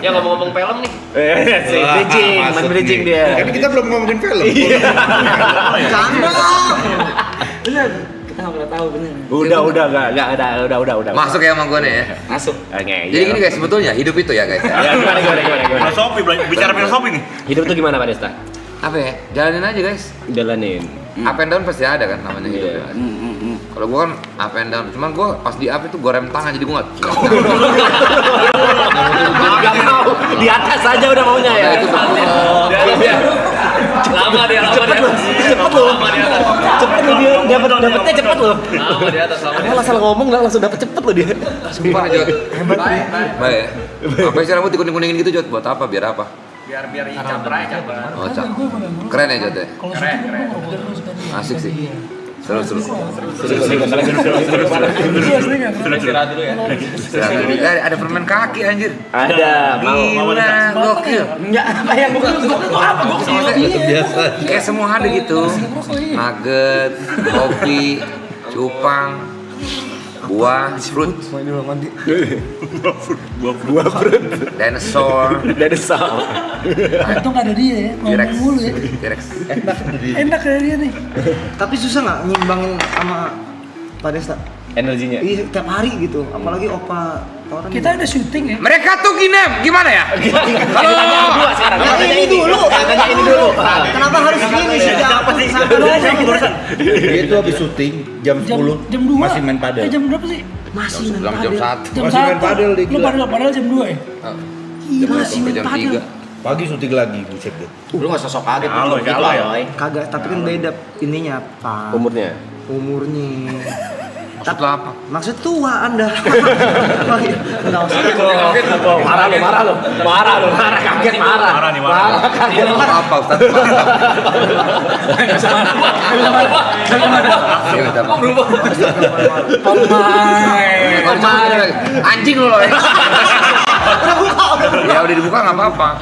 Ya ngomong-ngomong film nih. Bridging dia. Kan kita belum ngomongin film. Canda. Benar. Kita nggak pernah tahu benar. Udah. Masuk ya sama gue nih ya. Masuk. Jadi gini guys, sebetulnya hidup itu ya guys. Ya, gimana? Filosofi, bicara filosofi nih. Hidup tuh gimana Pak Desta? Apa ya? Jalanin aja guys. Jalanin. Up and down pasti ada kan namanya hidup ya. Kalau gue kan up and down, cuman gue pas di up itu gue rem tangan jadi gue nggak. Gak mau. Di atas aja udah maunya ya. Itu Lama dia. Cepet lu. Cepet lu dia dapetnya cepet lu. Lama di atas. Kalau asal ngomong langsung dapet cepet lu dia. Sumpah Jod. Baik. Apa sih rambut dikuning-kuningin gitu Jod? Buat apa? Biar apa? Biar caper aja caper. Oh, keren ya Jod ya? Keren. Asik sih. Seru. Istirahat dulu ya. Ada permen kaki anjir. Ada. Gila, gokil. Enggak apa yang bukan apa Biasa. Kayak semua ada gitu. Nugget, kopi, cupang, buah, fruit. Buah fruit. Dinosaur. Untung ada dia ya, T-Rex. ngomong mulu ya. T-Rex. Enak ada dia nih. Tapi susah nggak nyimbangin sama Pak Desta? energinya. Iya, tiap hari gitu. Apalagi Opa Toren. Kita ada syuting ya. Mereka tuh gimana ya? Kalau Dua sekarang. Ini dulu. Tanya ini dulu. Kenapa harus gini sih? Dia itu habis syuting jam 10 Jam 2. masih main padel. Jam berapa sih? Masih jam 1. Jam Masih main 1. padel dia, Lu gila. padel jam 2 ya? Iya, masih Sampai main jam padel. 3. Pagi syuting lagi, buset deh. Lu nggak sosok kaget. Halo, gitu, halo ya. Boy. Kagak, tapi kan beda ininya, Pak. Umurnya. Umurnya. Maksud lo apa? Maksud tua Anda. Enggak usah. Marah lu. Kaget marah. Marah nih, marah. Kaget. Apa Ustaz? Anjing lu loh. Ya udah dibuka nggak apa-apa.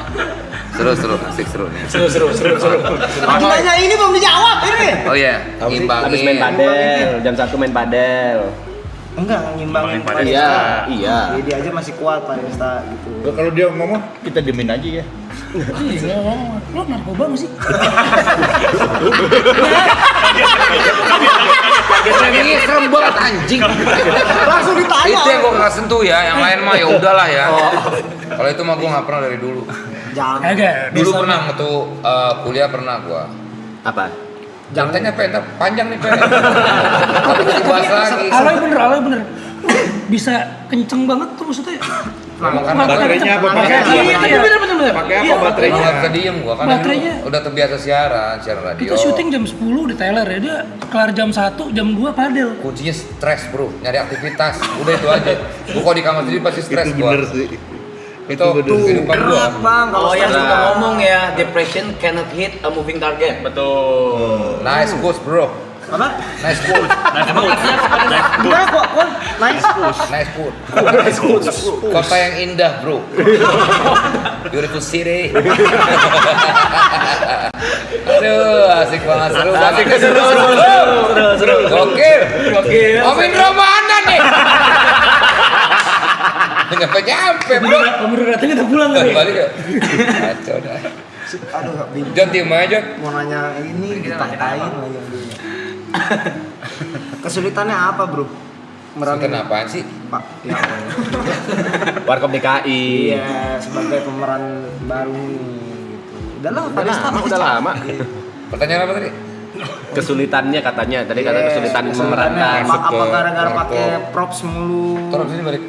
Seru, asik seru nih. Seru. Ditanya ini belum dijawab ini. Oh iya, imbangin. Habis main padel, jam 1 main padel. Enggak, ngimbangin Pak Padel. Desta. Iya. Dia aja masih kuat Pak Desta gitu. Kalau dia ngomong, kita diemin aja ya. Iya, lu narkoba nggak sih? Ini serem banget anjing. Langsung ditanya. Itu yang gua nggak sentuh ya, yang lain mah ya udahlah ya. Kalau itu mah gua nggak pernah dari dulu. Jangan. Kagak. Dulu pernah waktu kuliah pernah gua. Apa? Jangan tanya Pe, ntar panjang nih Pe. Tapi nggak dibahas lagi. Alay bener. Bisa kenceng banget tuh maksudnya. Baterainya apa? Iya, bener. Pakai apa Iya. baterainya? Nggak bisa diem gua kan Baterainya. udah terbiasa siaran radio. Kita syuting jam 10 di Teler ya, dia kelar jam 1, jam 2 padel. Kuncinya stres bro, nyari aktivitas. Udah itu aja. Gua kalau di kamar sendiri pasti stres Itu gua. bener sih. Itu bener sih. kehidupan gua. Berat Bang kalau Oh yang stres. suka ngomong ya, depression cannot hit a moving target. Betul. Nice quotes bro. Apa? Nice quotes. Gimana kok? Nice. Nice quote. Kota yang indah bro. Beautiful city. Aduh, asik banget, seru banget. Seru. Gokil. Om Indro mana nih? Nyampe bro. Kamu udah datang kita pulang kali. Balik ya? Kacau dah. Aduh, gak bingung. Jod, diem aja. Mau nanya ini ditatain lagi. Kesulitannya apa, Bro? Sultan apaan sih? Pak, ya. Warkop DKI. Iya, sebagai pemeran baru nih. Gitu. Udah lama, Udah lama. Pertanyaan apa tadi? Kesulitannya katanya. Tadi kata kesulitan kesulitannya memerankan. apa gara-gara pakai props mulu? Tolong sini balik.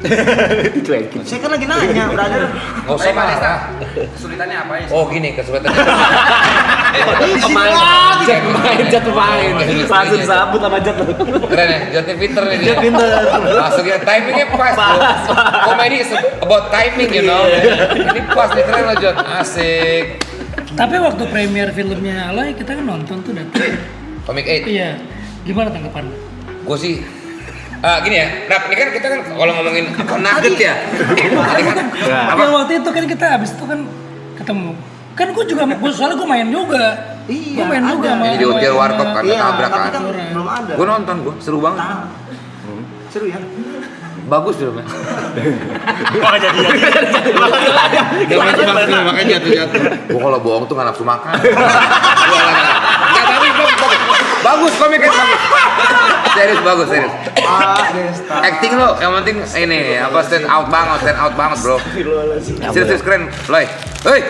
Dicuekin. Saya kan lagi nanya, brother. Nggak usah marah. Kesulitannya apa ya? Oh gini kesulitannya. Pemain. Jatuh main. Langsung sabut sama Jat. Keren ya, Jatnya pinter nih dia. Masuk ya, timingnya pas bro. Komedi is about timing you know. Ini pas nih, keren loh Jat, asik. Tapi waktu premier filmnya Aloy kita kan nonton tuh datang. Comic 8. Iya. Gimana tanggapan? Gue sih gini ya, Rap, ini kan kita kan kalau ngomongin nugget ya. Tadi kan Ya waktu itu kan kita abis itu kan ketemu. Kan soalnya gue main juga. Iya, Gue main juga ada. sama. Ini di hotel warkop kan, Iya, tabrak tapi kan. kan belum ada. Gue nonton, seru banget. Seru ya? Bagus filmnya. Wah jadi. Makanya jatuh. Gue kalau bohong tuh nggak nafsu makan. Nggak, tapi bagus komiknya bagus. Serius bagus, serius. Acting lo, yang penting ini apa stand out banget bro. Serius keren, Loy. Hei,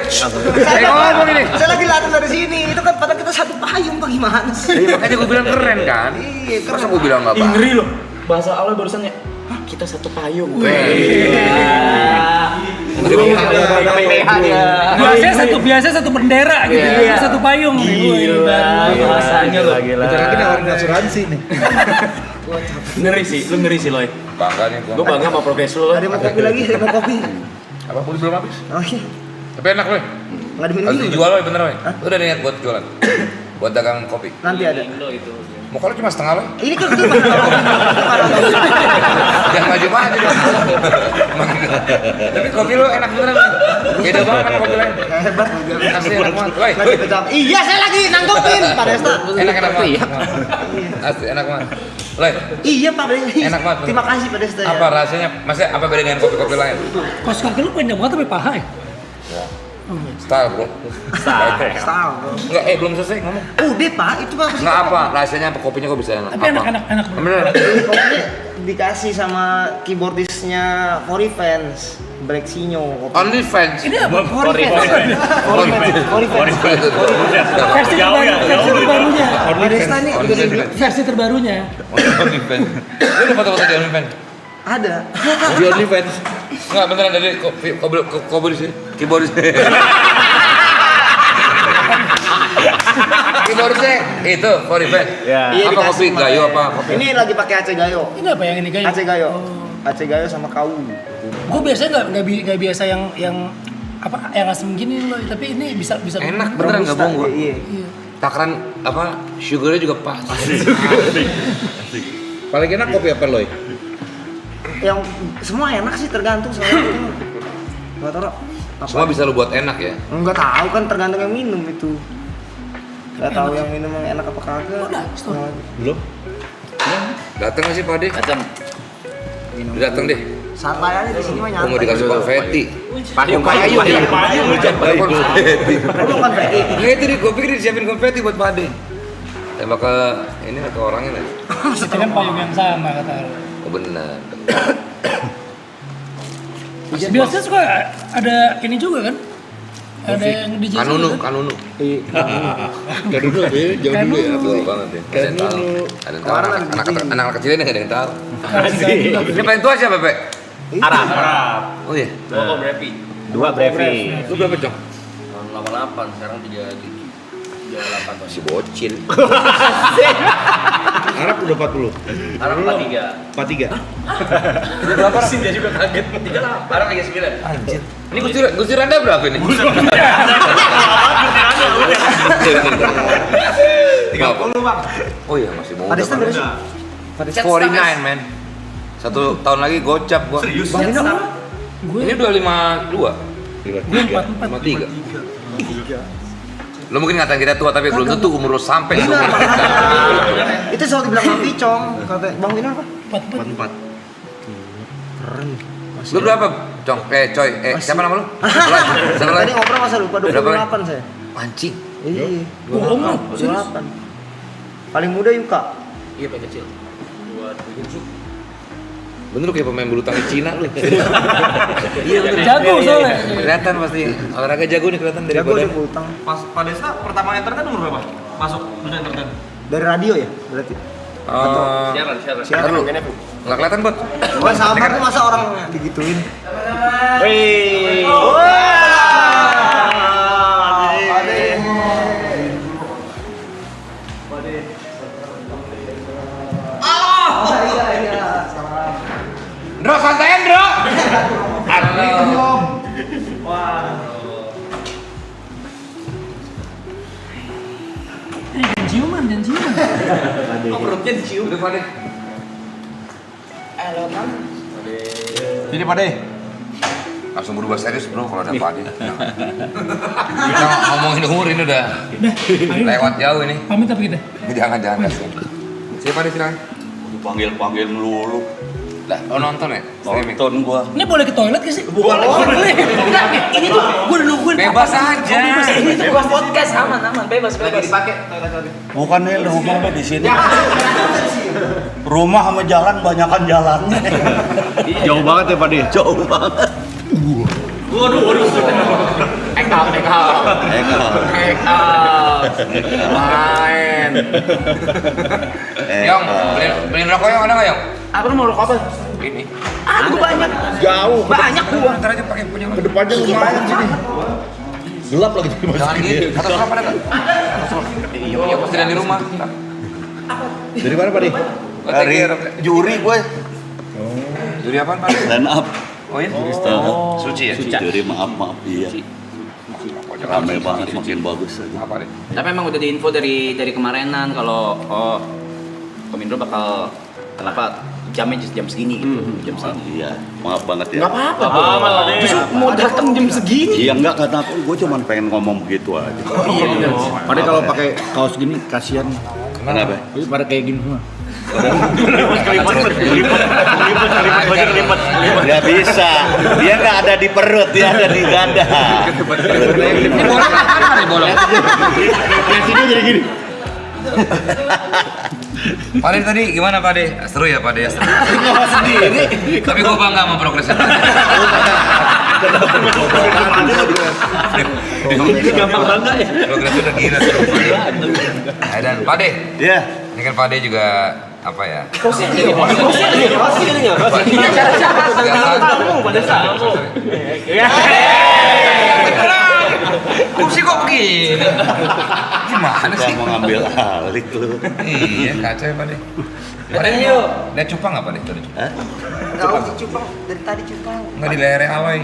ngomong ini. Saya lagi latihan dari sini. Itu kan padahal kita satu payung, Pak, gimana sih? Iya, makanya gue bilang keren kan. Iya, Masa gue bilang nggak bagus? Ngeri loh. Bahasa Aloy barusannya. Hah, kita satu payung. Biasanya satu bendera gitu. Iya. Satu payung. Bahasanya loh. Bentar lagi nawarin asuransi nih. Ngeri sih Loy. Bangga nih Gue gue. bangga sama progres lo. Ada mau kopi lagi, ada mau kopi. Apa pun belum habis? Oh iya, Tapi enak Loy. nggak diminum Harus juga. dijual Loy, bener Loy. Lu udah niat buat jualan? Buat dagang kopi. Nanti ada. Muka lu cuma setengah Loy. Ini kan itu Jangan maju-maju. Tapi kopi lu enak beneran Loy. Beda banget kan kopi lain. hebat. Asli enak banget. Loy, Lagi pecah. Iya, saya lagi nanggepin Pak Desta. enak banget. Asli enak banget. Loy, Iya Pak Desta. Enak banget. Terima kasih Pak Desta ya. apa rasanya? Maksudnya apa beda dengan kopi-kopi lain? Kos kaki lu panjang banget sampai paha ya? Style bro. Style, bro. Enggak, belum selesai ngomong. Udah Pak, itu Pak. Enggak apa, rasanya apa kopinya kok bisa enak? Tapi enak. Bener. Ini kopinya dikasih sama keyboardisnya Fori Fans, Black Sinyo. Only fans. Ini apa? Fori Fans. Versi terbarunya. Pak Desta ini udah di Versi terbarunya. Only fans. Lu udah foto-foto di Only fans? ada. Di OnlyFans. Enggak, beneran dari keyboardis. Keyboardisnya itu Fori fans. Iya. Apa dikasih kopi sama gayo dia. apa kopi? Ini lagi pakai Aceh Gayo. Ini apa yang ini kayak? Aceh Gayo. Aceh Gayo sama kau. Gue biasanya nggak biasa yang apa yang asem gini loh, tapi ini bisa Enak beneran enggak bohong gua. Iya. Takaran apa sugarnya juga pas. Paling enak kopi apa Loy? Yang semua enak sih tergantung soalnya itu. Enggak tahu. Semua bisa lu buat enak ya. Enggak tahu kan tergantung yang minum itu. Enggak tahu yang minum yang enak apa kagak. Belum? Datang nggak sih Pak Ade? Datang. Datang deh. Santai aja di sini mah Gua nyantai. mau dikasih konfeti. Payung. Lu kan Fedi. Nggak itu gue pikir disiapin konfeti buat Pak Ade. Tembak ke ini ke orangnya nih. Itu kan payung yang sama kata lo. Oh benar. Biasanya suka ada ini juga kan? Ada yang di Kanunu. Kan dulu ya, jauh dulu ya. Betul banget ya. Ada yang tahu. Ada yang tahu. Anak-anak kecil ini nggak ada yang tahu. Ini paling tua siapa Pe? Arab. Oh iya. Gua Brevi. 2 Brevi. Lu berapa Cong? Tahun 88, sekarang 38. Si bocil. Arab udah 40. Arab 43. 43. Berapa Sih dia juga kaget. 38. Arab 39. Anjir. Ini Gusti Randa berapa ini? 30 Bang. Oh iya masih muda. Pak Desta Pak. dari sini. Pak Desta 49 man. 1 tahun lagi gocap gua. Bang Dino apa? Ini udah 52. 53. Lo mungkin ngatain kita tua tapi belum tentu umur lo sampai Iya, seumur kita. Itu soal dibilang Bang Picong, kata Bang Dino apa? 44. Lu berapa, Cong? Coy. Siapa nama lu? Siapa Tadi lagi? ngobrol masa lupa Berapa 28 saya. Mancing. Iya. Bohong lu. 28. Paling muda Yuka. Iya, paling kecil. Bener lu kayak pemain bulu tangkis Cina lu. Iya bener. Jago soalnya. Kelihatan pasti. Olahraga jago nih kelihatan dari Jago badan. dia bulu tangkis. Pas Pak Desta pertama entertain umur berapa? Masuk dunia entertain. Dari radio ya berarti. Siaran. Ntar lu. Nggak kelihatan, Bot. Oh, sabar tuh masa orang digituin. Wih. Ndro, santai, Ndro. Jangan ciuman. Perutnya dicium. Udah, Pak De. Jadi Pak De. Langsung berubah serius, Bro, kalau ada Pak De. Kita ngomongin umur ini udah lewat jauh ini. Pamit apa kita? Jangan kasihan. Siapa Pak De, silakan. Dipanggil melulu. Lah, nonton ya? Streaming. Nonton gua. Ini boleh ke toilet gak sih? Bukan. Boleh. Enggak, ini tuh gue udah nungguin. Bebas aja. Bebas podcast aman, bebas. Lagi dipakai. Bukan nih rumah mah di sini. Rumah sama jalan banyakan jalannya. Jauh banget ya Pak De. Jauh banget. Waduh. Ek out. Main. Yong, beliin rokok Yong, ada nggak Yong? Apa lu mau rokok apa? Ini. Gue banyak. Jauh. Banyak gua. Ntar aja pakai punya lu. Kedepannya lumayan sini. Gelap lagi di Jangan gitu. Satu slop ada nggak? Iya, pasti dari rumah. Dari mana Pak De? Dari juri gue. Juri apaan, Pak? Stand up. Oh iya? Suci ya? Juri maaf iya. Ramai banget makin bagus aja. Apa deh? Tapi emang udah diinfo dari kemarinan kalau Om Indro bakal kenapa jamnya jam segini gitu. Jam segini. Iya, maaf banget ya. Enggak apa-apa. Justru mau datang jam segini. Iya enggak kata aku, gue cuma pengen ngomong begitu aja. Iya. Pak De kalau pakai kaos gini kasihan. Kenapa? Jadi pada kayak gini semua. Nggak bisa, dia nggak ada di perut, dia ada di dada. Ini bolong apa nih bolong? Yang sini jadi gini. Pak De tadi gimana Pak De? Seru ya Pak De? Seru. Sendiri. Tapi gue bangga sama progresnya. Gampang bangga ya. Progresnya udah gila seru Pak De. Dan Pak De, Iya. ini kan Pak De juga apa ya? Kursi kok begini? Gimana Suka sih? mau ngambil alih lu. Iya, kacau ya Pak De. Pak De, lihat cupang nggak Pak De? Tadi cupang. Hah? Tahu si cupang dari tadi cupang. Nggak di layarnya Aloy.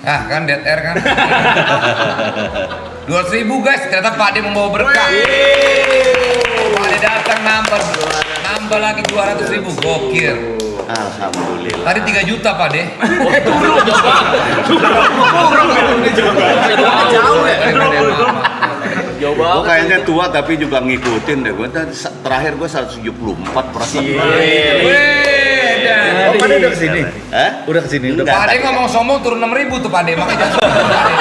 Ah kan dead air kan. 200.000 guys, ternyata Pak De membawa berkah. Pak De datang nambah lagi 200.000, gokil. Alhamdulillah. Tadi 3 juta Pak De. Jauh ya. Gue kayaknya tua tapi juga ngikutin deh. Gue terakhir gue 174%. Oh, Pak De udah kesini? Hah? Udah kesini? Udah Pak De ngomong sombong turun 6.000 tuh Pak De, makanya jangan sombong Pak De.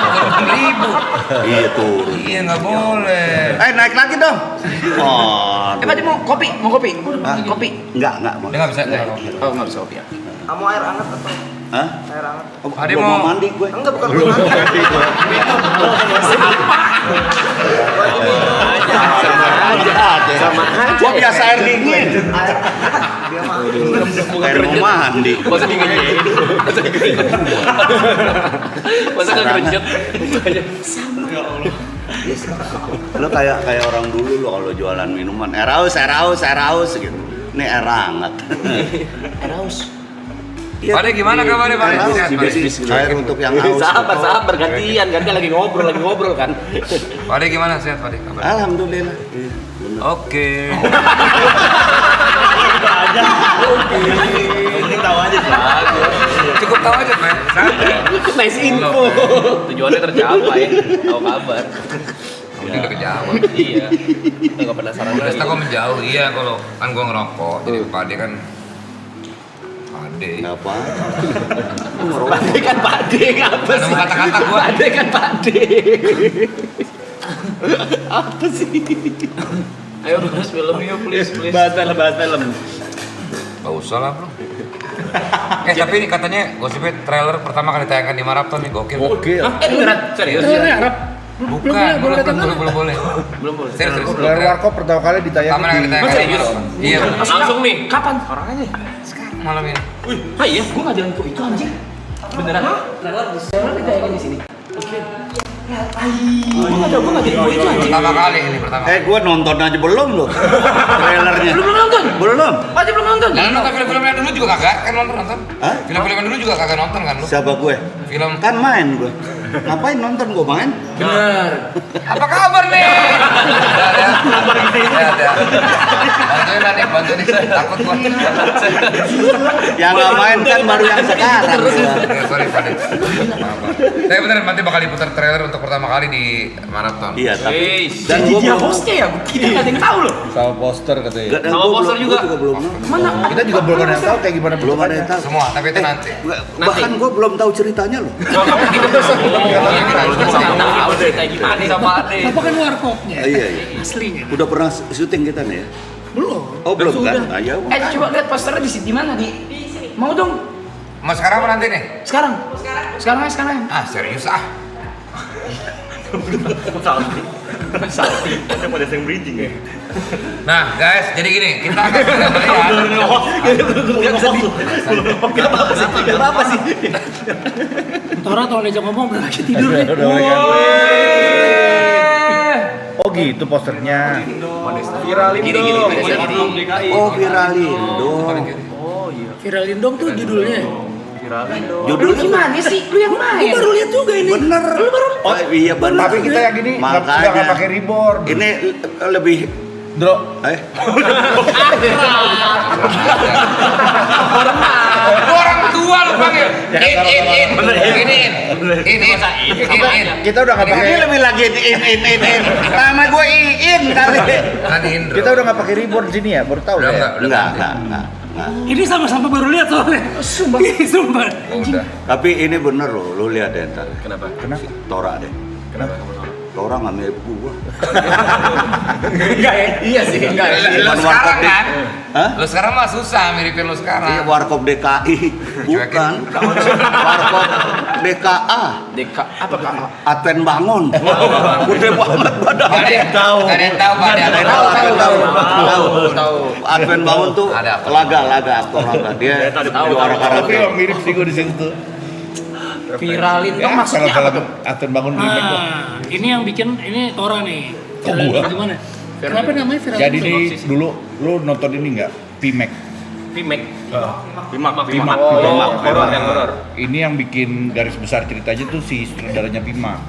Turun 6.000. Iya turun. Iya nggak boleh. Naik lagi dong. Oh. Pak De mau kopi? Hah? Kopi? Enggak mau. Dia nggak bisa. Oh nggak bisa kopi ya. Kamu air hangat atau Hah? air hangat? Oh, Ade gua mau- mandi gue. Enggak, bukan belum mandi. Sama aja. Gua biasa air dingin. Dia mah Air mau mandi. Masa digenyet? Masa nggak gerejet? Lo kayak orang dulu lo kalau jualan minuman air haus gitu. Ini air hangat. Air haus. Pak De gimana kabarnya Pak De? Air haus, Sehat, Pak De? air untuk yang haus. Sabar gantian lagi ngobrol kan. Pak De gimana sehat Pak De? Kabarnya? Alhamdulillah. Oke. Cukup tahu aja Pak. Santai. Nice info. Tujuannya tercapai. Tahu kabar. Ini udah kejauhan. Iya. Enggak penasaran lagi. Terus kok menjauh, iya kalau kan gua ngerokok, jadi Pak De kan Pak De. Apa? Pade kan pade apa Ada sih? kata-kata gua. Pade kan pade. Apa sih? Ayo bahas film yuk, please. Bahas film. Gak usah lah bro. Tapi ini katanya gosipnya trailer pertama kali ditayangkan di Marathon nih, gokil. Oke. Beneran? Serius? Trailernya Arab. Bukan, belum boleh. Belum boleh. Serius. Trailer Warkop pertama kali ditayangkan Pertama kali di ditayangkan di Marathon. Iya. Langsung nih. Kapan? Orangnya. Sekarang malam ini. Ah iya, gua nggak jalan ke itu anjing. Beneran? Trailer ditayangin di sini. Oke. Gua nggak jadi itu anjing. Pertama kali ini pertama. Gua nonton aja belum loh. Trailernya. Belum nonton? Belum. Aja belum nonton. Jangan nonton film-film yang dulu juga kagak, kan nonton. Hah? Film-film yang dulu juga kagak nonton kan lu? Siapa gue? Film. Kan main gue. Ngapain nonton gue main? Bener. Apa kabar nih? Ya. Bantuin nih, takut gua. Yang nggak main kan baru yang sekarang. Sorry, Pak. Tapi beneran nanti bakal diputar trailer untuk pertama kali di Marathon. Iya, tapi Dan dia hostnya ya, kita nggak ada yang tahu loh. sama poster katanya. Sama poster juga. belum. Mana? Kita juga belum ada yang tahu kayak gimana Belum ada yang tahu. Semua, tapi itu nanti. Bahkan gue belum tahu ceritanya loh. Tahu kayak gimana sama Ade. Apa kan warkopnya? Iya. Aslinya. Udah pernah syuting kita nih ya? Belum. Oh belum kan? Ayo. Coba lihat posternya di mana di sini. Mau dong. Mau sekarang apa nanti nih? Sekarang. Sekarang. Ah, serius ah. Ada pada yang bridging ya. Nah, guys, jadi gini, kita akan melihat Apa sih? Tora kalau diajak ngomong udah lagi tidur deh. Udah mulai kan. Oh gitu posternya. Viralin dong. Oh viralin dong. Viralin dong tuh judulnya. Judulnya Gimana sih? Lu yang main. Baru lihat juga ini. bener. Oh iya bener. Tapi kita yang ini nggak pakai reborn. Ini lebih Dro. orang tua lu panggil. In. Kita udah nggak Ini pakai. lebih lagi in. Nama gue Iin kali. Kan Indro. Kita udah nggak pakai reborn sini ya, baru tahu Udah ya. enggak. Enggak. Ini sama-sama baru lihat soalnya. Sumpah. Sumpah. Udah. Tapi ini bener loh, lu lihat deh ntar. Kenapa? Kenapa? Tora deh. Kenapa? Tora nggak mirip gua. Enggak ya? Iya sih, enggak. Lu Bukan sekarang warkop kan? Hah? Lu sekarang mah susah miripin lu Iya, sekarang. Warkop DKI. Bukan. Warkop DKA. Deka apa Kak? Advent Bangun. Udah banget badan. Gak ada yang tahu, Pak. Tahu. Advent Bangun tuh Ada apa? laga aktor laga. Dia juara Tapi karate. yang mirip sih gue di situ. Viralin dong Ya, maksudnya apa kalau tuh? Atun bangun remake tuh. Ini yang bikin ini Tora nih. Oh, gua? Gimana? Kenapa namanya Viralin? Jadi nih dulu lu nonton ini nggak? Pimek. Pimek. Pimak. Horor yang horor. Ini yang bikin garis besar ceritanya tuh si sutradaranya Pimak.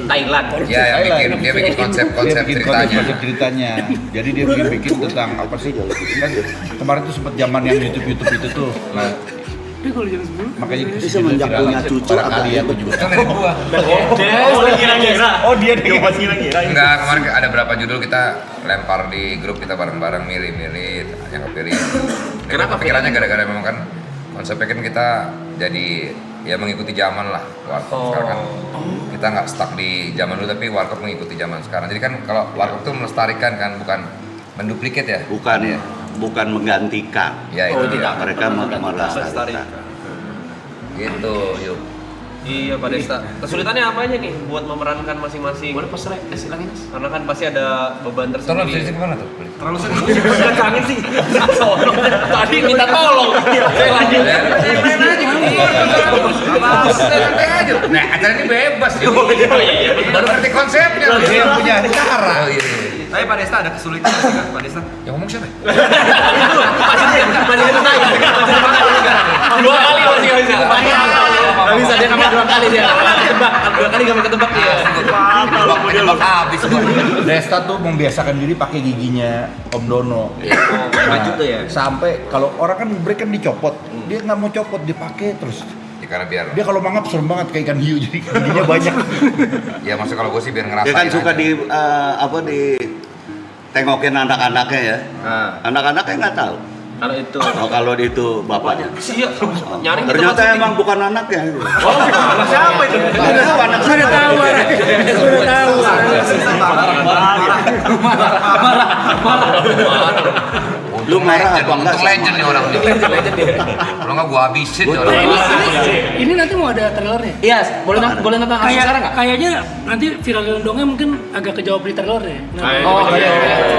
Thailand. Ya, yang dia bikin konsep-konsep Dia bikin ceritanya. konsep ceritanya. Jadi dia bikin tentang apa sih? Kan kemarin tuh sempat zaman yang YouTube itu tuh. Nah, Tapi kalau jam 10 makanya Ini semenjak punya cucu kali ya agak tuh juga. Itu mirip gua. Oh dia pasti Enggak, kemarin ada berapa judul kita lempar di grup kita bareng-bareng milih-milih yang kepilih. Kenapa pikirannya gara-gara memang kan konsepnya kan kita jadi ya mengikuti zaman lah warkop sekarang kan kita nggak stuck di zaman dulu tapi warkop mengikuti zaman sekarang. Jadi kan kalau warkop tuh melestarikan kan bukan menduplikat ya. bukan menggantikan. Ya itu dia. Mereka melestarikan. Gitu, yuk. Iya Pak Desta. Kesulitannya apa aja nih buat memerankan masing-masing? Boleh posternya kasih lagi Mas. Karena kan pasti ada beban Tolong tersendiri. sini kemana tuh? Terlalu sering kangen sih. Tadi minta tolong. Saya lanjut. Santai aja. Nah, acara ini bebas ya. Baru ngerti konsepnya. Dia yang punya acara. Oh iya. Tapi Pak Desta ada kesulitan sih kan Pak Desta? Yang ngomong siapa? Masih ditanya. Dua kali masih nggak bisa. Nggak bisa dia ngambil 2 kali dia. Ketebak, 2 kali nggak ketebak dia. Tebak habis gua. Desta tuh membiasakan diri pakai giginya Om Dono. Maju tuh ya. Sampai kalau orang kan break kan dicopot, dia nggak mau copot, dipakai terus. Ya karena biar Dia kalau mangap serem banget kayak ikan hiu, jadi giginya banyak. ya maksud kalau gue sih biar ngerasain Dia kan suka aja. di tengokin anak-anaknya ya. Nah. Anak-anaknya nggak tahu. Kalau itu. Oh, kalau itu bapaknya. Iya, nyaring Ternyata emang bukan anaknya. Oh, siapa itu? Udah tahu anak saya. Lu marah apa enggak? Untung legend nih orang ini. Kalau nggak gua habisin nih orang. Ini nanti mau ada trailernya. Iya, boleh nonton langsung sekarang nggak? Kayaknya nanti viral dongnya mungkin agak kejawab di trailernya. Oh iya.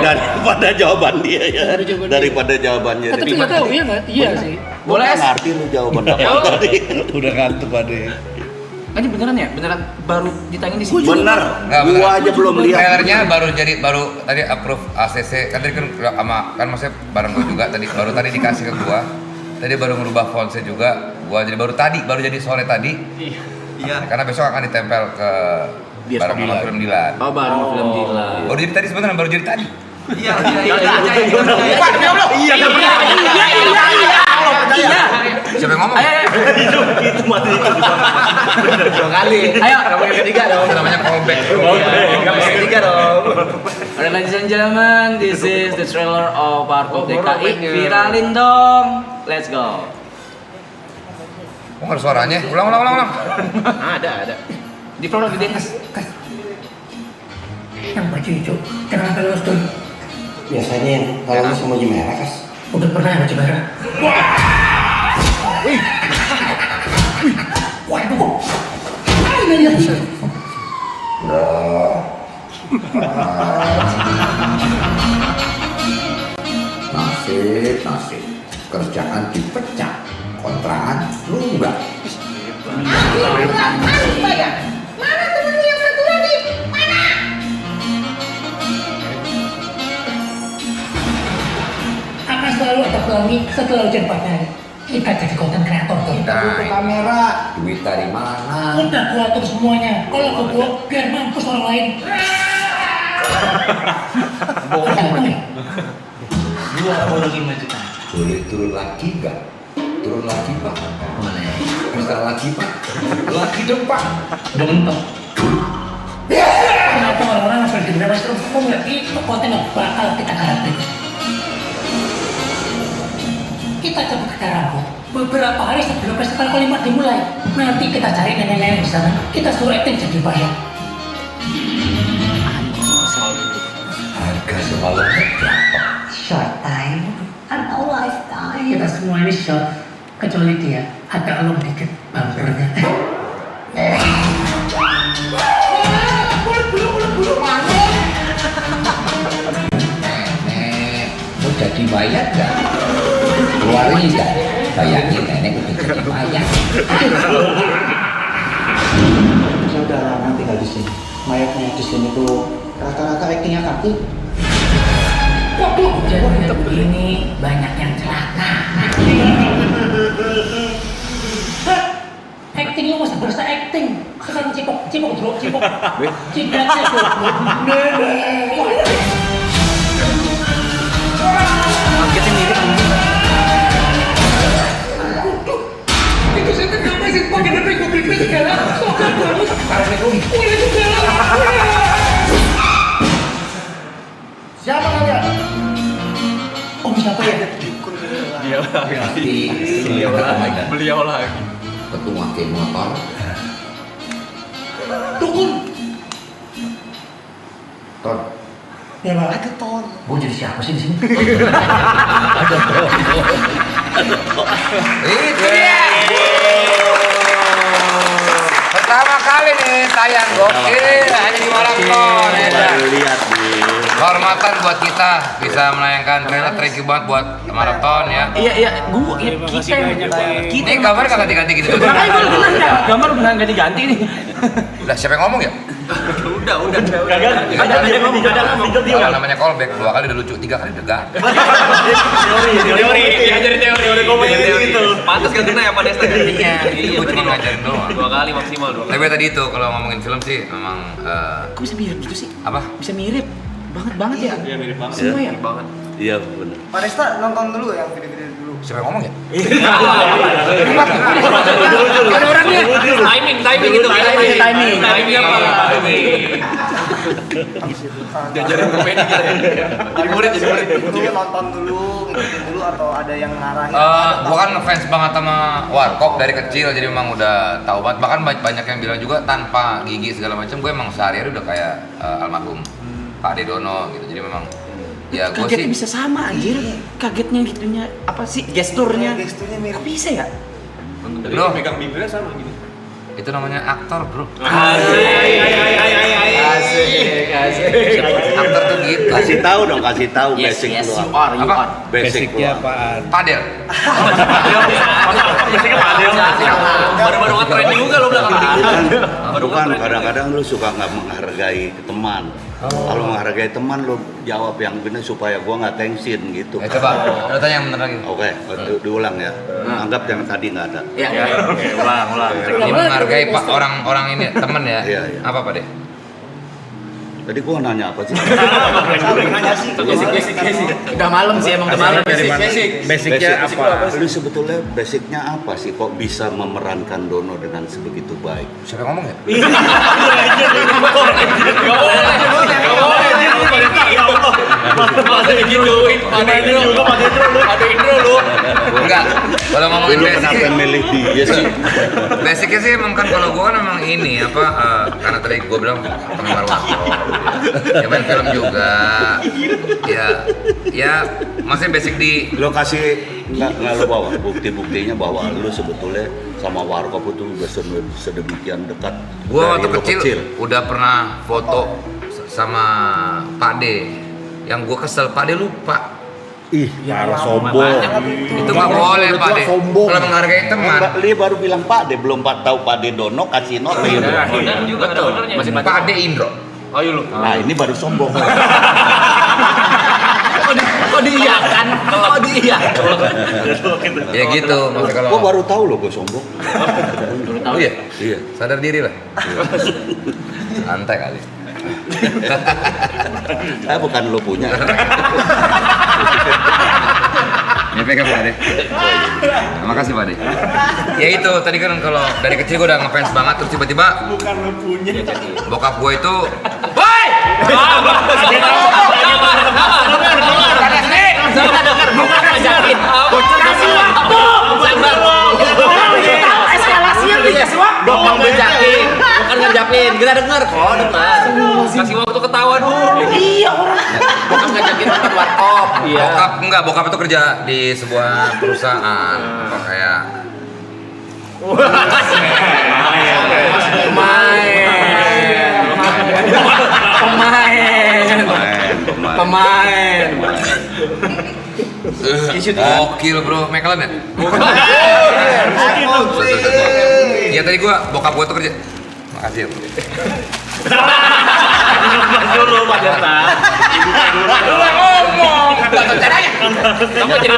Daripada jawaban dia ya. Daripada jawabannya. Tapi nggak tahu ya nggak? Iya sih. Boleh. Ngerti lu jawaban apa tadi? Udah ngantuk Ade. Ini beneran ya? Beneran baru ditayangin di sini? Bener. Nggak, Gua aja belum lihat. Trailernya baru tadi approve ACC kan tadi kan sama kan maksudnya bareng gua juga baru tadi dikasih ke gua. Tadi baru ngerubah fontsnya juga. Gua jadi baru jadi sore tadi. Iya. Karena besok akan ditempel ke bareng sama film Dilan. Oh, bareng film Dilan. Baru jadi tadi sebenarnya baru jadi tadi. Iya. Siapa yang ngomong? Itu mati itu. Dua kali. Ayo, kamu yang ketiga dong. Namanya callback. Kamu yang ketiga dong. Alright, ladies and gentlemen, this is the trailer of Warkop DKI. Viralin dong. Let's go. Oh, nggak ada suaranya. Ulang. Ada. Di floor di atas. Yang baju hijau, kenapa lu tuh? Biasanya kalau lu semuanya merah kas. Udah pernah ya baju merah? Waduh. Ini dia. Nasib. Kerjaan dipecat. Kontrakan lu enggak. Akan selalu ada pelangi setelah hujan badai. Kita jadi konten kreator tuh. Nah, Kamera. duit dari mana? Udah gua atur semuanya. Kalau ke gua biar mampus orang lain. Dua puluh 5 juta. Boleh turun lagi enggak? Turun lagi Pak. Boleh. Bisa lagi Pak. Lagi dong Pak. Udah mentok. Kenapa orang-orang langsung dengar terus ngomong ya itu konten yang bakal kita garapin. Kita coba ke Darango. Beberapa hari sebelum festival kelima dimulai, nanti kita cari nenek-nenek di sana. Kita suruh acting jadi bayar. Harga semalamnya berapa? Short time atau lifetime. Kita semua ini short, kecuali dia agak long dikit bumpernya. Nenek, mau jadi mayat nggak? Keluarin nggak? Bayangin nenek udah jadi mayat. Saya udah lama tinggal di sini. Mayatnya di sini tuh rata-rata actingnya kartu. Waduh, jadi begini banyak yang celaka. Acting lu masih berasa acting. Sekarang cipok. Ciprat Kita mirip itu saya kenapa sih pakai DP segala? Siapa kalian? Om siapa ya? Beliau lagi. Ketua geng motor. Dukun. Ton. Ya Pak. Ada Ton. Gue jadi siapa sih di sini? Itu dia. Pertama kali nih tayang gokil hanya di Marathon. Baru lihat nih. Kehormatan buat kita bisa menayangkan trailer. Thank you banget buat Marathon ya. Iya, gua kita Ini gambar gak ganti-ganti gitu? gambar beneran ganti-ganti nih. Udah siapa yang ngomong ya? Udah. Kagak ada dia ngomong. Kalau namanya callback 2 kali udah lucu, 3 kali udah gak. Teori. Diajarin teori ngomong gitu. Pantas gak kena ya Pak Desta. Iya, gue cuma ngajarin doang. 2 kali maksimal. Tapi tadi itu kalau ngomongin film sih memang Kok bisa mirip gitu sih? apa? Bisa mirip banget ya. Iya mirip banget. Semua ya? banget. Iya benar. Pak Desta nonton dulu yang video-video dulu. Siapa yang ngomong ya? Ada orangnya. Timing gitu. Timing apa? Jajarin komedi gitu ya. Jadi murid. Itu nonton dulu, ngikutin dulu atau ada yang ngarahin? Gua kan ngefans banget sama Warkop dari kecil, jadi memang udah tahu banget. Bahkan banyak yang bilang juga tanpa gigi segala macam, gue emang sehari-hari udah kayak almarhum Pak Dedono gitu. Jadi memang ya gue Kagetnya sih bisa sama anjir. Kagetnya gitunya apa sih gesturnya? Gesturnya mirip. Kok bisa ya? bro, megang bibirnya sama gini. Itu namanya aktor, bro. Asik. Aktor tuh gitu. Kasih tahu dong, kasih tahu Yes, basic yes, lu. you are. Apa? Basicnya apaan? Padel. Baru-baru nge-trend juga lo belakangan. Bukan, kadang-kadang lu suka nggak menghargai teman. Kalau menghargai teman lu jawab yang benar supaya gua nggak tensin gitu. Coba, lu tanya yang bener lagi. Oke, diulang ya. Anggap yang tadi nggak ada. Ya. Ulang. Ini menghargai pak orang-orang ini temen ya. Iya. Apa Pak De? Tadi gua nanya apa sih? Basic. Udah malam sih, emang udah malam. Basicnya apa? Lu sebetulnya basicnya apa sih kok bisa memerankan Dono dengan sebegitu baik? Siapa yang ngomong ya? Enggak. Kalau ngomongin Lu kenapa milih dia sih? basicnya sih emang kan kalau gua kan emang ini apa karena tadi gua bilang penggemar Warkop. Ya main film juga. Ya maksudnya basic di Lo kasih nggak lo bawa bukti-buktinya bahwa lu sebetulnya sama Warkop itu udah sedemikian dekat. gua waktu dari lo kecil udah pernah foto sama Pak De. Yang gua kesel Pak De lupa. Ih, parah sombong. Itu nggak boleh Pak De. Sombong. Kalau menghargai teman. Dia baru bilang Pak De, belum tahu Pak De Dono kasih note itu. juga ada benernya. Masih Pak De Indro. Ayo lu. Nah ini baru sombong. Kok diiyakan? Kok diiyakan? Ya gitu. Maksudnya kalau Gua baru tahu loh gua sombong. Oh iya. Iya. Sadar diri lah. Santai kali. Bukan lo punya. Ini pegang Pak De. Terima kasih Pak De. Ya itu tadi kan kalau dari kecil gue udah ngefans banget terus tiba-tiba bukan lo punya. Bokap gue itu, woi! Eskalasinya dikasih waktu. Bukan ngejakin, kita denger kok, dengar. Kasih waktu ketawa dulu. Iya orang. Bukan ngajakin nonton Warkop. Bokap itu kerja di sebuah perusahaan apa kayak Pemain. gokil bro, McLaren ya? Iya tadi bokap gua tuh kerja. Makasih ya bro. Dulu Pak Desta. Kamu jadi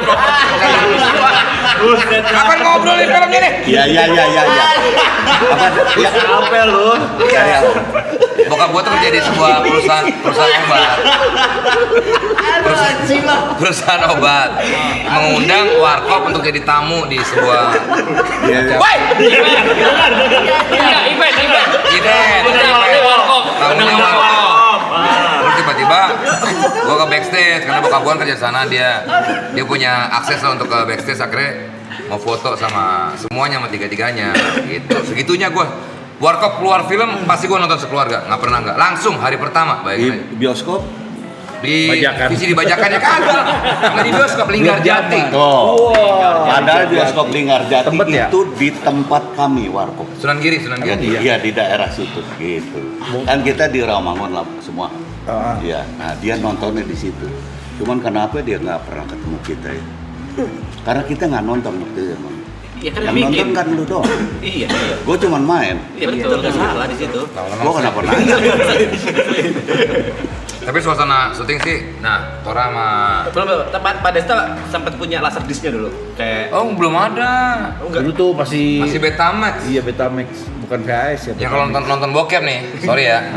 Kapan ngobrolin filmnya nih? Iya. Apa? Ya. apa lu? Bokap gua tuh kerja di sebuah perusahaan obat. Perusahaan obat mengundang Warkop untuk jadi tamu di sebuah Iya. event. Tamunya Warkop. Terus tiba-tiba gua ke backstage karena bokap gua kan kerja sana, dia punya akses lah untuk ke backstage, akhirnya mau foto sama semuanya, sama tiga-tiganya gitu. Segitunya gua Warkop keluar film pasti gua nonton sekeluarga, nggak pernah nggak, langsung hari pertama Di bayangin aja. bioskop. Di Bajakan. visi dibajakannya kagak, nggak di bioskop Linggar Jati. Oh. Padahal bioskop Linggarjati Tempat ya? itu di tempat kami Warkop. Sunan Giri. Iya di daerah situ gitu. Kan kita di Rawamangun lah semua. Iya. Nah dia nontonnya di situ. Cuman kenapa dia nggak pernah ketemu kita ya? Karena kita nggak nonton waktu itu emang. Ya kan Yang nonton kan lu doang. Iya. Gue cuman main. Iya betul, enggak salah di situ. Gue kenapa nanya? Tapi suasana syuting sih, nah Tora sama Belum, Pak Desta sempat punya laser disc-nya dulu. Kayak belum ada. Dulu tuh masih Betamax. Iya Betamax, bukan VHS ya. Yang kalau nonton bokep nih, sorry ya,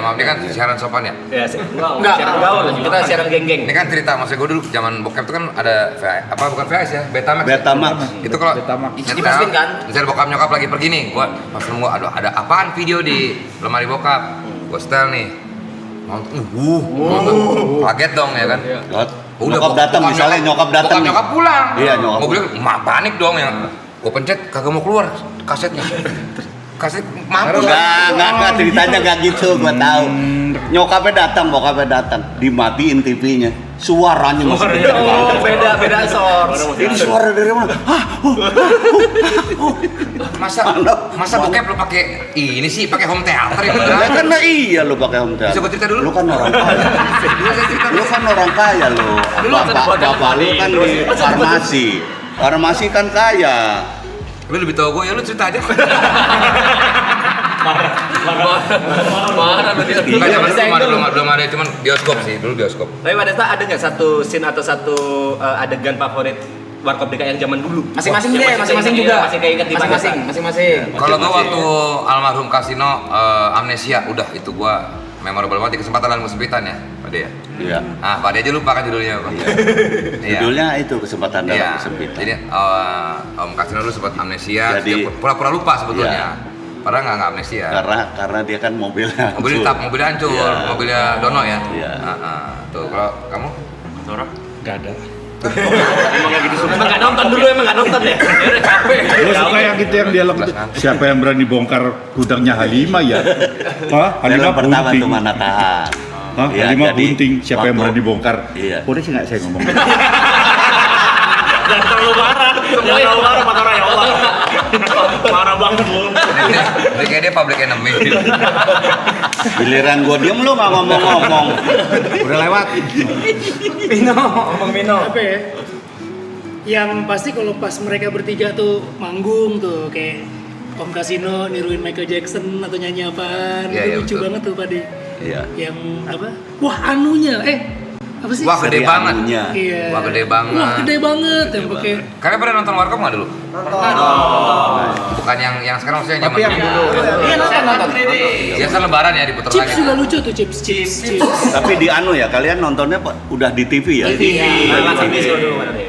maaf ini kan siaran sopan ya. ya, enggak siaran gaul, kita siaran geng-geng. Ini kan cerita, maksud gue dulu zaman bokep itu kan ada bukan VHS ya, Betamax. Betamax. Itu kalau Betamax. Dimasukin kan? misalnya bokap nyokap lagi pergi nih, gua pas nemu aduh ada apaan video di lemari bokap, gua setel nih, Kaget dong ya kan. Nyokap datang misalnya, nyokap datang nih. Nyokap pulang. Iya, nyokap. Mobilnya panik dong ya. Gua pencet kagak mau keluar kasetnya. Kaset mampus. Enggak ceritanya enggak gitu, gua tahu. Nyokapnya datang, dimatiin TV-nya. Suaranya masih Beda source. Ini suara dari mana? Masa bokep lu pakai ini sih, pakai home theater ya? Karena iya lu pakai home theater. Bisa gua cerita dulu? Lu kan orang kaya. Lu kan orang kaya lu. Bapak lu kan di farmasi. Farmasi kan kaya. Lu lebih tahu gua ya, lu cerita aja. Marah dia. Belum ada, cuman bioskop sih, dulu bioskop. Tapi pada saat ada nggak satu scene atau satu adegan favorit Warkop DKI yang zaman dulu? Masing-masing deh, masing-masing juga. Masih keinget di mana? Masing-masing. Kalau gua waktu almarhum Kasino Amnesia, udah itu gua memorable banget. Kesempatan dalam kesempitan ya, Pak De ya? Iya. Ah, Pak De aja lupa kan judulnya apa? Iya. Judulnya itu kesempatan dalam kesempitan. Jadi Om Kasino dulu sempat amnesia, Jadi- dia pura-pura lupa sebetulnya. Padahal nggak amnesia. Karena dia kan mobilnya Mobilnya hancur, Iya. mobilnya Dono ya. Iya. Tuh, kalau kamu? Nora? Nggak ada. Emang nggak nonton dulu, emang nggak nonton ya? Udah capek. Gue suka yang gitu yang dialog itu. Siapa yang berani bongkar gudangnya Halimah ya? Hah? Halimah Film pertama bunting. tuh Manatahan. Hah? Iya, Halimah jadi bunting. Siapa yang waktu- berani bongkar? Iya. Boleh sih nggak saya ngomong? Jangan terlalu marah, Pak Tora, ya Allah. Marah banget lu. Ini kayak dia public enemy. Giliran gua diem lu nggak ngomong-ngomong. Udah lewat. Apa ya? Yang pasti kalau pas mereka bertiga tuh manggung tuh kayak Om Kasino niruin Michael Jackson atau nyanyi apaan, Iya, itu iya, lucu betul. banget tuh Padi. Iya. Yang apa? Wah anunya, apa sih? Wah, gede Dari banget. anunya. Iya. Wah, gede banget. Wah gede banget yang pakai. Kalian pernah nonton Warkop nggak dulu? Bukan yang sekarang maksudnya Tapi yang dulu. Iya nonton. Biasa lebaran ya diputar Chips lagi. juga lucu tuh chips. Tapi di anu ya, kalian nontonnya udah di TV ya? Di TV. Udah di TV.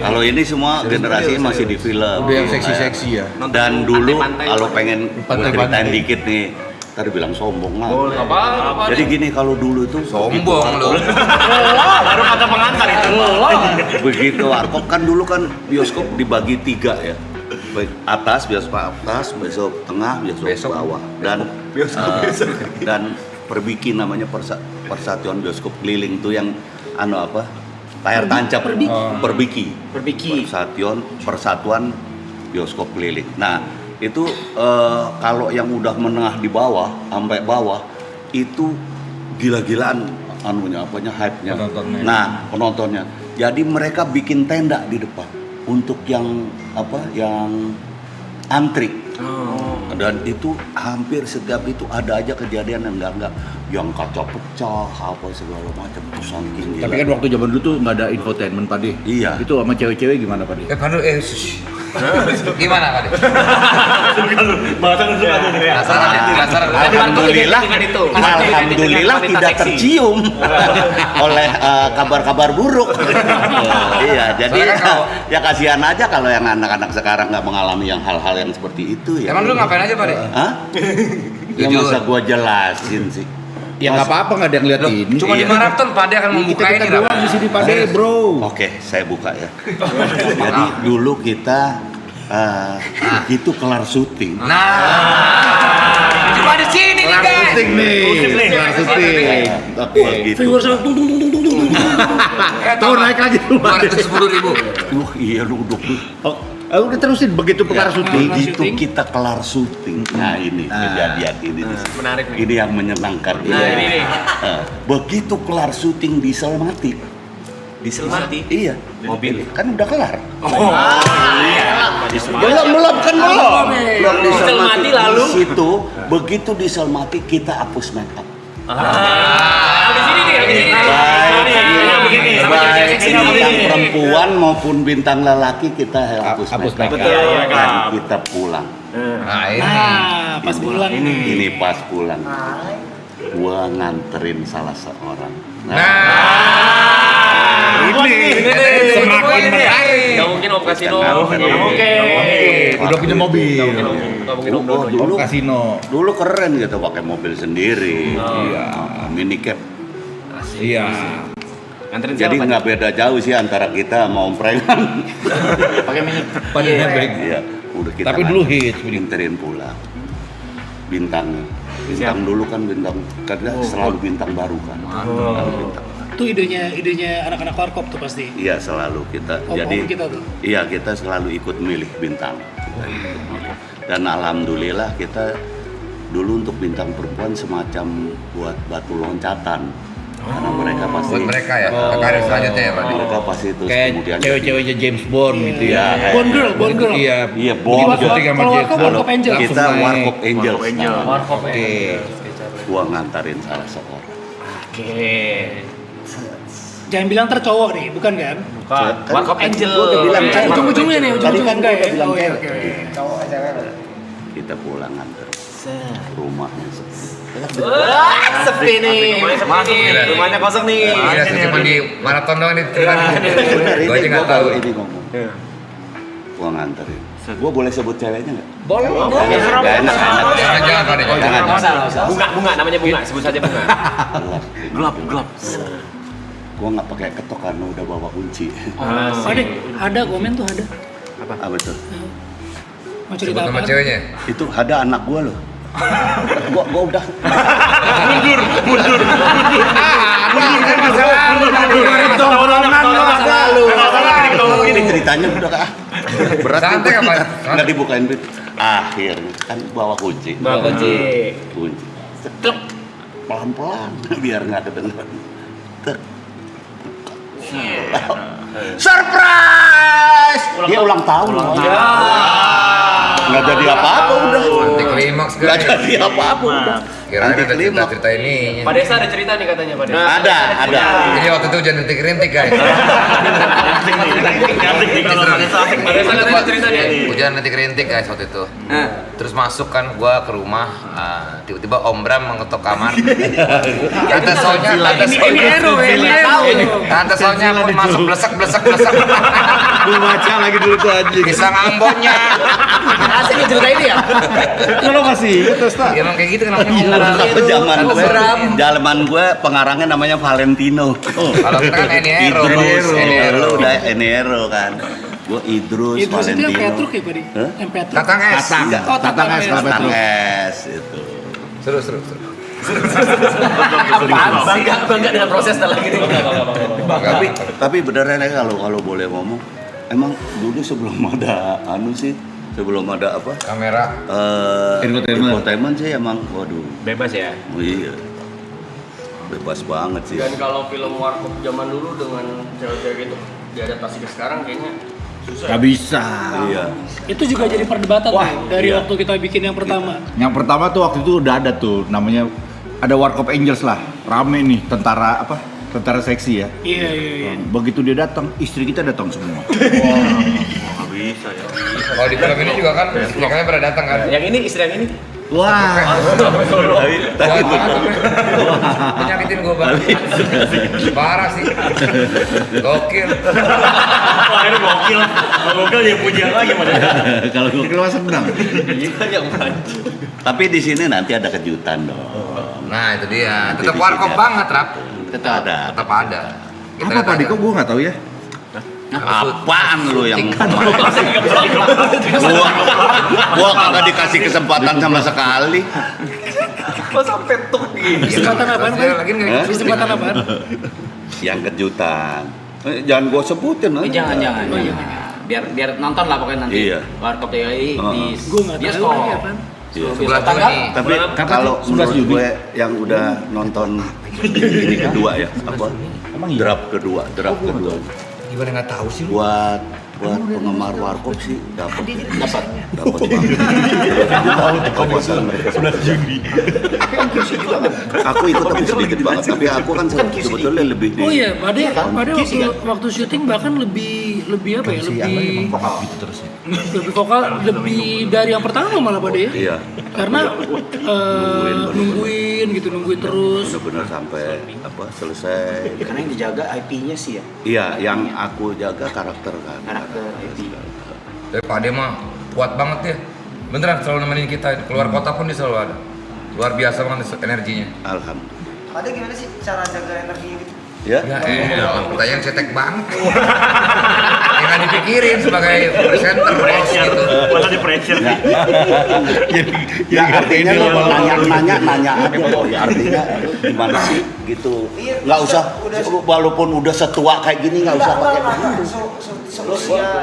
Kalau ini semua generasi masih di film. Udah yang seksi-seksi ya. Dan dulu Pantai-pantai. kalau pengen Pantai-pantai. ceritain dikit nih, tadi bilang sombong lah. Apa? Jadi gini, kalau dulu tuh Sombong lu. Baru kata pengantar itu. begitu Warkop kan dulu kan bioskop dibagi 3 ya. Baik atas, bioskop atas, bioskop tengah, bioskop bawah. Dan dan Perbiki namanya Persatuan Bioskop Keliling tuh yang anu apa? Layar tancap. Perbiki. Persatuan Bioskop Keliling. Nah, itu kalau yang udah menengah di bawah sampai bawah itu gila-gilaan anunya apanya hype-nya. Penontonnya. Nah, penontonnya. Jadi mereka bikin tenda di depan untuk yang antri. Dan itu hampir setiap itu ada aja kejadian yang enggak yang kaca pecah apa segala macam itu saking gila. Tapi kan waktu zaman dulu tuh nggak ada infotainment Pak De. Iya. Itu sama cewek-cewek gimana Pak De? Padahal gimana Pak De? Penasaran. Alhamdulillah tidak tercium oleh kabar-kabar buruk. Iya, jadi Soalnya kan kalau- ya kasihan aja kalau yang anak-anak sekarang nggak mengalami yang hal-hal yang seperti itu ya. Emang lu ngapain aja Pak De? Hah? Ya Jujur. masa gua jelasin sih. Ya nggak apa-apa nggak ada yang lihat Loh, ini. cuma di Iya. maraton Pak De akan membuka Kita ini doang di sini Pak De, bro. Oke, saya buka ya. Jadi dulu kita itu kelar syuting. Cuma di sini nih guys. Syuting nih. Kelar syuting. Oke. Begitu. Viewers tung tung tung tung tung tung. Tuh naik lagi tuh Pak De. 210.000. Duh, iya lu udah Oh, udah terusin begitu kelar syuting. begitu kita kelar syuting. Nah, ini kejadian ini. Menarik nih. Ini yang menyenangkan. ini nih. Begitu kelar syuting diesel mati. Diesel mati. Iya. Mobil. Kan udah kelar. Diesel Belum Diesel mati lalu. Di situ begitu diesel mati kita hapus make up. Di sini nih, di sini. Baik bintang perempuan maupun bintang lelaki kita hapus make up. Dan kita pulang. Nah, ini. Nah, pas pulang Ini pas pulang. Gua nganterin salah seorang. Ini semakin menarik. Gak mungkin Om Kasino. Udah punya mobil. Gak mungkin Om Dono. Kasino. Dulu keren gitu pakai mobil sendiri. Iya. Mini cab Iya. Nganterin Jadi siapa? nggak beda jauh sih antara kita sama Om Prengan. Pakai mini. Padahal baik. Iya, udah kita Tapi dulu hits, Budi. nginterin pulang. Bintang dulu kan bintang karena selalu bintang baru kan. Selalu bintang. Itu idenya anak-anak warkop tuh pasti. Iya selalu kita. Om-om Jadi kita tuh. iya kita selalu ikut milih bintang. Kita ikut milih. Dan alhamdulillah kita dulu untuk bintang perempuan semacam buat batu loncatan. Karena mereka pasti Buat mereka ya, karir selanjutnya ya Pak. mereka pasti itu Kayak kemudian cewek-ceweknya James Bond gitu ya. Iya, kayak- Bond girl. Iya. Iya, Jadi Bond. syuting sama kalau James warkop, Bond. warkop angel. Kita Langsung naik. Warkop Angels. Oke. Gua ngantarin salah seorang. Oke. Jangan bilang tercowok nih, bukan kan? Bukan. Warkop Angel. Gua udah bilang cewek. Ujung-ujungnya nih, Tadi ujung-ujung kan enggak gua udah ya? bilang Oh iya, cewek. oke. Kita pulang nganter. Rumahnya sepi. Sepi nih. Rumahnya kosong nih. Iya, cuma di maraton doang nih. Gue aja nggak tahu. Ini ngomong. Gua nganterin. Gua boleh sebut ceweknya nggak? Boleh. Gak enak. Jangan Pak. Jangan. Bunga namanya Bunga, sebut saja Bunga. Gelap. Gua nggak pakai ketok karena udah bawa kunci. Ada komen tuh ada. Apa tuh? Mau Sebut cerita nama apa? ceweknya. Itu ada anak gua loh. gua udah. Ini ceritanya udah berat. Santai nih, apa? Nggak dibukain pintu. Akhirnya kan bawa kunci. Kunci. Ceklek. Pelan-pelan biar nggak kedengeran. Tek. Surprise! Dia ulang tahun. Nggak jadi apa-apa udah. Nanti klimaks Nggak guys. jadi apa-apa udah. Kira-kira Nanti ada klimaks. cerita ini. Pak Desa ada cerita nih katanya Pak Desa. Ada. Jadi waktu itu jangan rintik-rintik guys. Pak Desa katanya ada cerita nih. Hujan rintik-rintik guys waktu itu. Terus masuk kan gua ke rumah, tiba-tiba Om Bram mengetok kamar. Tante Sonya pun masuk blesek. Gue baca lagi dulu tuh anjing. Pisang ambonnya. Asik nih cerita ini ya. Kalau masih ingat terus tak? Ya, emang kayak gitu kan namanya. Zaman gue pengarangnya namanya Valentino. Kalau kita kan Eniero. Eniero udah Eniero kan. Gue Idrus Idrus itu yang Valentino. Petruk ya, Pak Di? Hah? Yang Petruk. Tatang es. Oh, Tatang S. Tatang S itu. Seru. Bangga dengan proses dalam gini. Tapi beneran ya kalau boleh ngomong, emang dulu sebelum ada sebelum ada apa? Kamera. Infotainment sih emang waduh. Bebas ya. Oh iya. Bebas banget sih. Dan kalau film warkop zaman dulu dengan cewek-cewek itu diadaptasi ke sekarang kayaknya susah. Gak bisa. Iya. Itu juga jadi perdebatan tuh dari waktu kita bikin yang pertama. Yang pertama tuh waktu itu udah ada tuh namanya ada Warkop Angels lah. Rame nih tentara seksi ya. Iya. Begitu dia datang, istri kita datang semua. Nggak bisa ya. Kalau di film ini juga kan, makanya pernah datang kan. Yang ini istri yang ini. Wah. Tapi Penyakitin gue banget. Parah sih. Gokil. Wah ini gokil. Gokil dia pujian lagi padahal. Kalau gue keluar senang. Tapi di sini nanti ada kejutan dong. Nah itu dia. Nanti Tetap di warkop sini banget Rap. Tetap ada. Tetap ada. Kita Apa Pak lihat Diko? aja. Gue nggak tahu ya. Apaan lu yang gua kagak dikasih kesempatan sama sekali. Masa petuk gitu. Kesempatan apaan, Pak? Lagi nggak? Kesempatan apaan? Yang kejutan. Jangan gua sebutin. Jangan. Biar nonton lah pokoknya nanti. Iya. Warkop TKI di Gue nggak tahu bioskop. lagi apaan. Iya. 11 Juni. Tapi Kapan kalau sih? 11 menurut Juni? gue yang udah nonton ini kedua ya, apa? Draft kedua. Gimana nggak tahu sih lu? Buat penggemar warkop sih dapat banget. Aku ikut tapi sedikit banget, tapi aku kan sebetulnya lebih di. Oh iya, pada waktu syuting bahkan lebih apa ya? Lebih lebih vokal, lebih dari yang pertama malah pada ya. Iya. Karena nungguin terus. Benar-benar sampai apa selesai. Karena yang dijaga IP-nya sih ya. Iya, yang aku jaga karakter kan. Karakter IP. Dari Pak Ade mah kuat banget ya. Beneran selalu nemenin kita. Keluar kota pun dia selalu ada. Luar biasa banget energinya. Alhamdulillah. Ada gimana sih cara jaga energinya gitu? Ya. Pertanyaan cetek banget. Jangan dipikirin sebagai presenter host gitu. Malah di pressure. Ya artinya lo nanya aja loh. Ya artinya gimana sih gitu. Nggak usah walaupun udah setua kayak gini nggak usah pakai begitu.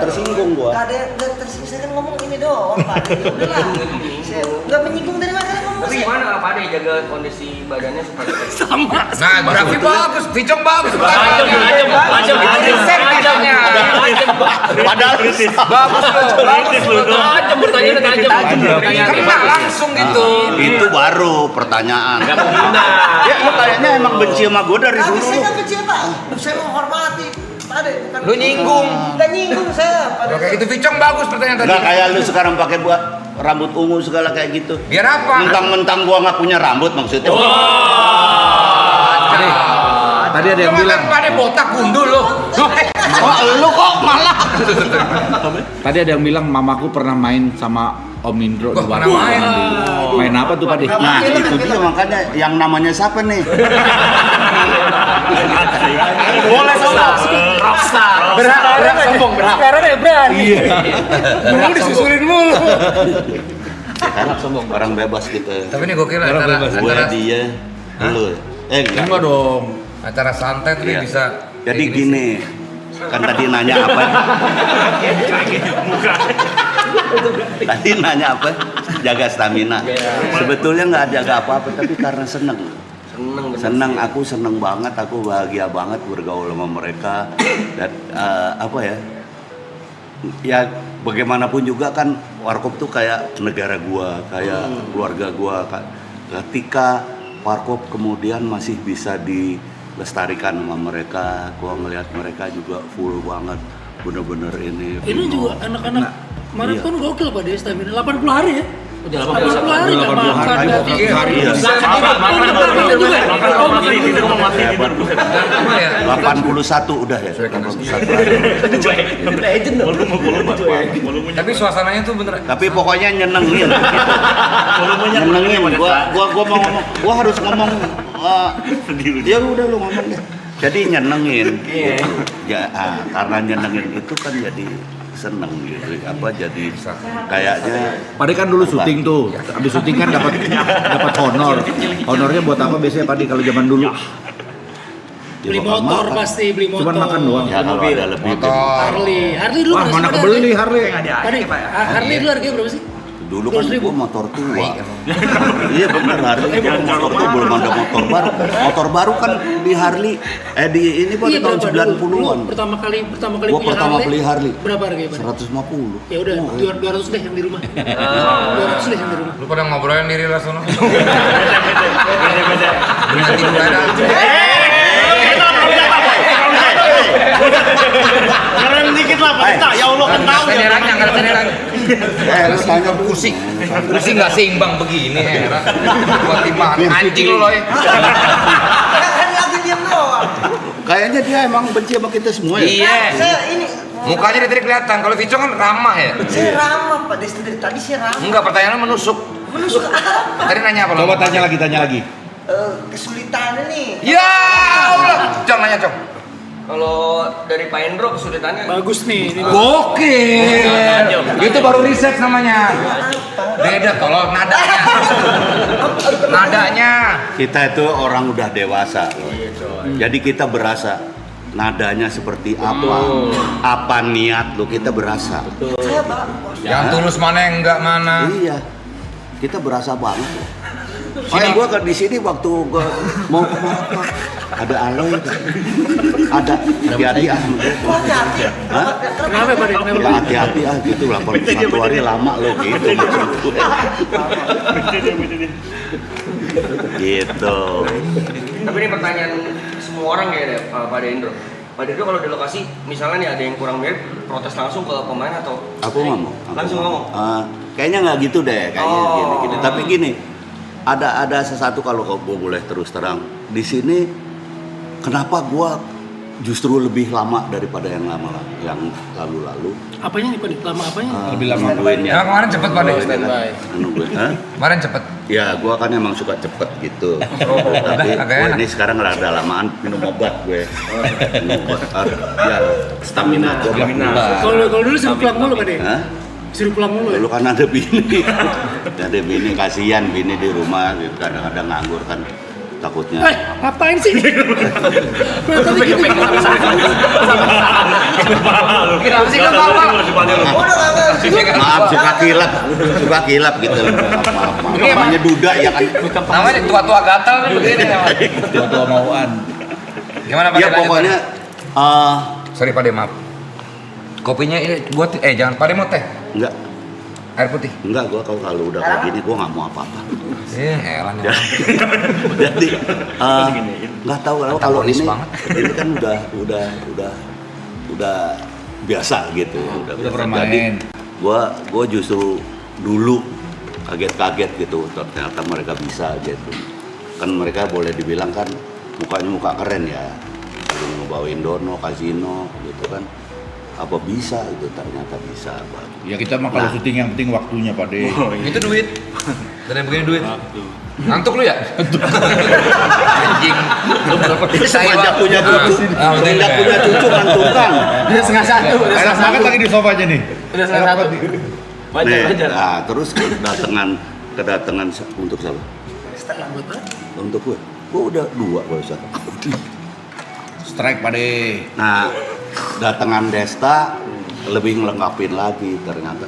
Tersinggung gua. Nggak ada tersinggung, saya kan ngomong ini doang Pak. Udahlah. Saya nggak menyinggung dari mana ngomong. Tapi gimana Pak Ade jaga kondisi badannya supaya Sama. Nah, Raffi bagus, Vicong bagus. Tajam. Padahal Bagus loh. Tajam pertanyaannya tajam. Kena langsung gitu. itu baru pertanyaan. Ya lu kayaknya emang benci sama gua dari Tapi dulu. saya nggak benci Pak. Saya menghormati Pak Ade. Bukan Lu nyinggung. Nggak nyinggung saya Pak Ade. Oke, itu Vicong bagus pertanyaan tadi. Enggak kayak lu sekarang pakai buat rambut ungu segala kayak gitu. Biar apa? Mentang-mentang gua nggak punya rambut maksudnya. Tadi ada yang bilang, Pada botak gundul lo. Oh, lu kok malah. tadi ada yang bilang mamaku pernah main sama Om Indro di Wah, warung. pernah main. Main apa tuh Pak? Nah, itu dia makanya yang namanya siapa nih? Boleh sombong. Rockstar. Berhak sombong, berhak. Sekarang ya berani. Iya. Mau disusulin mulu. Karena sombong orang bebas gitu. Tapi ini gokil Orang antara bebas. Gue dia, lu. Enggak. Enggak dong. acara santai tuh dia Iya. bisa. Jadi kayak gini, kan tadi nanya apa? Tadi nanya apa? Jaga stamina. Sebetulnya nggak jaga apa-apa, tapi karena seneng. Seneng, aku seneng banget, aku bahagia banget bergaul sama mereka. Dan apa ya? Ya bagaimanapun juga kan Warkop tuh kayak negara gua, kayak keluarga gua. Ketika Warkop kemudian masih bisa dilestarikan sama mereka, gua ngelihat mereka juga full banget, bener-bener ini. Ini juga anak-anak maraton gokil Pak Des, stamina 80 hari ya. Udah 80 hari nggak makan. Iya. 81 udah ya. 81. Tapi suasananya tuh bener. Tapi pokoknya nyenengin. Nyenengin. Gua mau ngomong, gua harus ngomong. Ya udah lu ngomong deh. Jadi nyenengin. Ya, karena nyenengin itu kan jadi seneng gitu. Apa jadi kayaknya. Pade kan dulu syuting tuh. Habis syuting kan dapat honor. Honornya buat apa biasanya Pade kalau zaman dulu? Beli motor pasti, beli motor. Cuman makan doang. Ya kalau ada lebih. Harley dulu Wah, berapa mana sih, kebeli Pak? Harley? Harley dulu harganya berapa sih? Dulu kan gua motor tua. Iya benar, Harley motor tua, belum ada motor baru. Motor baru kan di Harley di ini pada tahun 90-an. Pertama kali Gua punya pertama beli Harley. Berapa harganya, Pak? 150. Ya udah, 200 deh yang di rumah. 200 deh yang di rumah. Lu pada ngobrolin diri lah sono. Keren dikit lah, Pak. Ya Allah kan tahu ya. Senderanya enggak senderanya. Lu tanya Kursi nggak seimbang begini heran. Buat timah anjing lo loh. Kan lagi diam doang. kayaknya dia emang benci sama kita semua ya. Iya. Saya ini Mukanya dari kelihatan. Kalau Vicong kan ramah ya. saya ramah Pak Des, dari tadi saya ramah. Enggak, pertanyaannya menusuk. Menusuk apa? Tadi nanya apa? Coba tanya lagi. Kesulitan nih. Ya Allah. Cong nanya Cong. Kalau dari Pak Endro kesulitannya Bagus nih, ini Gokil. Itu baru riset namanya. Beda tolong nadanya. Kita itu orang udah dewasa loh. Jadi kita berasa nadanya seperti apa niat lo kita berasa. Saya Pak. Yang tulus mana yang enggak mana. Iya, kita berasa banget. Kayak gua kan di sini waktu gua mau apa ada aloy kan. Ada hati-hati ah. Oh, hati-hati. Hah? Kenapa Pak Des? Ya hati-hati ah gitu lah, satu hari lama lo gitu. Gitu. Tapi ini pertanyaan semua orang ya deh, Pak Endro. Pak Endro kalau di lokasi, misalnya nih ada yang kurang mirip, protes langsung ke pemain atau? Aku ngomong. Langsung ngomong. Kayaknya nggak gitu deh, kayaknya gini. Tapi gini, ada sesuatu kalau gue boleh terus terang di sini. Kenapa gue justru lebih lama daripada yang lalu-lalu? Apanya nih Pak Des? Lama apanya? Lebih lama nungguinnya. Ya kemarin cepet Pak Des. Nungguin. Kemarin cepet. Ya, gua kan emang suka cepet gitu. Tapi gua ini sekarang rada lamaan minum obat gue. Minum obat biar stamina gua berubah. Kalau dulu suruh pulang mulu kan deh? Hah? Suruh pulang mulu ya? Dulu kan ada bini. Ada bini, kasihan bini di rumah kadang-kadang nganggur kan. Takutnya. Ngapain sih? Tadi gitu. Kenapa sih kan Maaf, suka kilap gitu. Namanya duda ya kan. Namanya tua-tua gatal nih begini. Tua-tua mauan. Gimana Pak? Ya pokoknya sorry Pak, maaf. Kopinya ini buat jangan Pak mau teh. enggak. Air putih. Enggak, gua kalau udah kayak gini gua nggak mau apa-apa. Elah nih. Jadi nggak tahu kalau ini kan udah biasa gitu. Udah pernah biasa. Jadi main. gua justru dulu kaget-kaget gitu ternyata mereka bisa gitu. Kan mereka boleh dibilang kan mukanya muka keren ya. Sering ngebawain dono, kasino gitu kan. Apa bisa itu ternyata bisa. Ya kita mah kalau syuting yang penting waktunya Pak De. Itu duit. Dan yang begini duit. Ngantuk lu ya? Anjing. Semenjak punya cucu, ngantuk kan. Udah setengah satu. Enak banget lagi di sofa aja nih. Udah setengah satu. Wajar. Nah, terus kedatangan untuk siapa? Setengah buat apa? Untuk gue udah 2 barusan. Strike Pak De. Nah, datangan Desta lebih ngelengkapin lagi ternyata.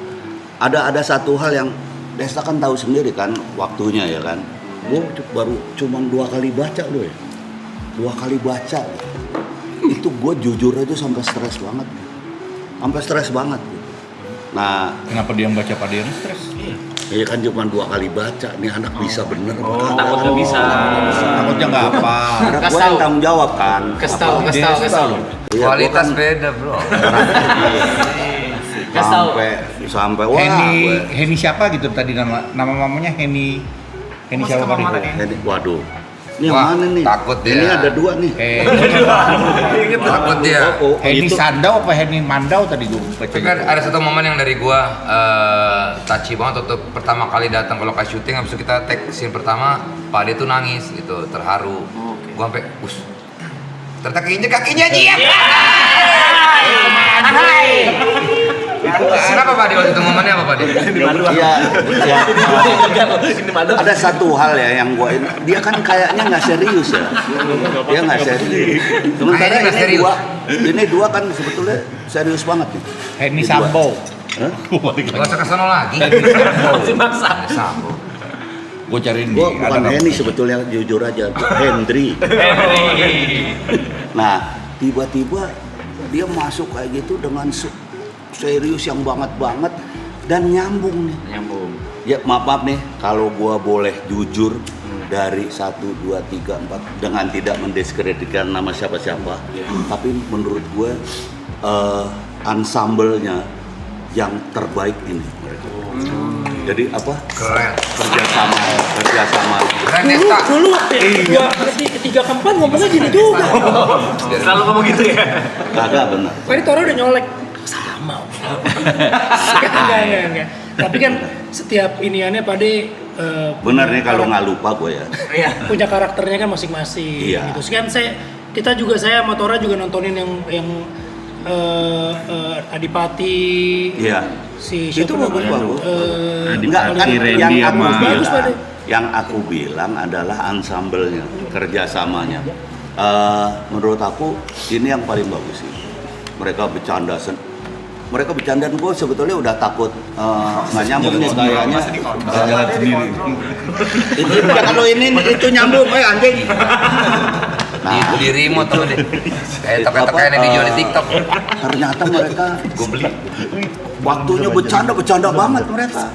Ada satu hal yang Desta kan tahu sendiri kan waktunya ya kan. Gue baru cuman 2 kali baca loh ya. 2 kali baca. Itu gue jujur aja sampai stres banget. Sampai stres banget. Nah, Kenapa dia yang baca Pak De yang stres? ya kan cuma 2 kali baca. Nih anak bisa bener. Takut nggak bisa. Takutnya nggak apa. Karena gue yang tanggung jawab kan. Kasih tahu. Iya, Kualitas gua kan beda, Bro. sampai wah. Heni siapa gitu tadi nama mamanya Heni siapa Pak De? Waduh. Ini yang Wah, mana nih? takut dia. Ini ada 2 nih. Takut dia. Heni Itu- Sandau apa Heni Mandau tadi gue baca. Tapi kan ada satu momen yang dari gua touchy banget waktu pertama kali datang ke lokasi syuting, habis itu kita take scene pertama, Pak De tuh nangis gitu, terharu. Gua sampai ternyata kakinya Jiap. Kenapa Pak De waktu itu momennya apa Pak De? Iya. Ada satu hal ya yang dia kan kayaknya nggak serius ya. Dia nggak serius. Sementara Kayaknya nggak ini serius. ini dua kan sebetulnya serius banget nih. Heni Ini Sambo. Gak usah kesana lagi. Masih maksa. Sambo. Gue cariin Gua di bukan Henny sebetulnya jujur aja, Hendri. Nah, tiba-tiba dia masuk kayak gitu dengan serius yang banget dan nyambung nih. Ya maaf nih kalau gua boleh jujur dari 1, 2, 3, 4 dengan tidak mendiskreditkan nama siapa-siapa, tapi menurut gue ensemble-nya yang terbaik ini mereka. Jadi apa? Keren. Kerjasama. Keren Desta. Dulu ketiga keempat ngomongnya gini juga. Selalu ngomong gitu ya. Kagak benar. Tadi Toro udah nyolek sama. Enggak. Tapi kan setiap iniannya Pak De Benar nih kalau nggak lupa gue ya. punya karakternya kan masing-masing. Iya. Gitu. Kan saya sama Tora juga nontonin yang Adipati. Iya. Si Itu siapa bagus. namanya? Enggak kan Randy bagus, Pak De. yang aku bilang adalah ensemble-nya, kerjasamanya. Menurut aku ini yang paling bagus sih. Mereka bercanda gue sebetulnya udah takut nggak nyambung nih kayaknya. Jalan sendiri. Itu kalau ini itu nyambung, anjing. Nah, Di remote tuh deh. Kayak token-token yang dijual di TikTok. Ternyata mereka waktunya bercanda banget mereka.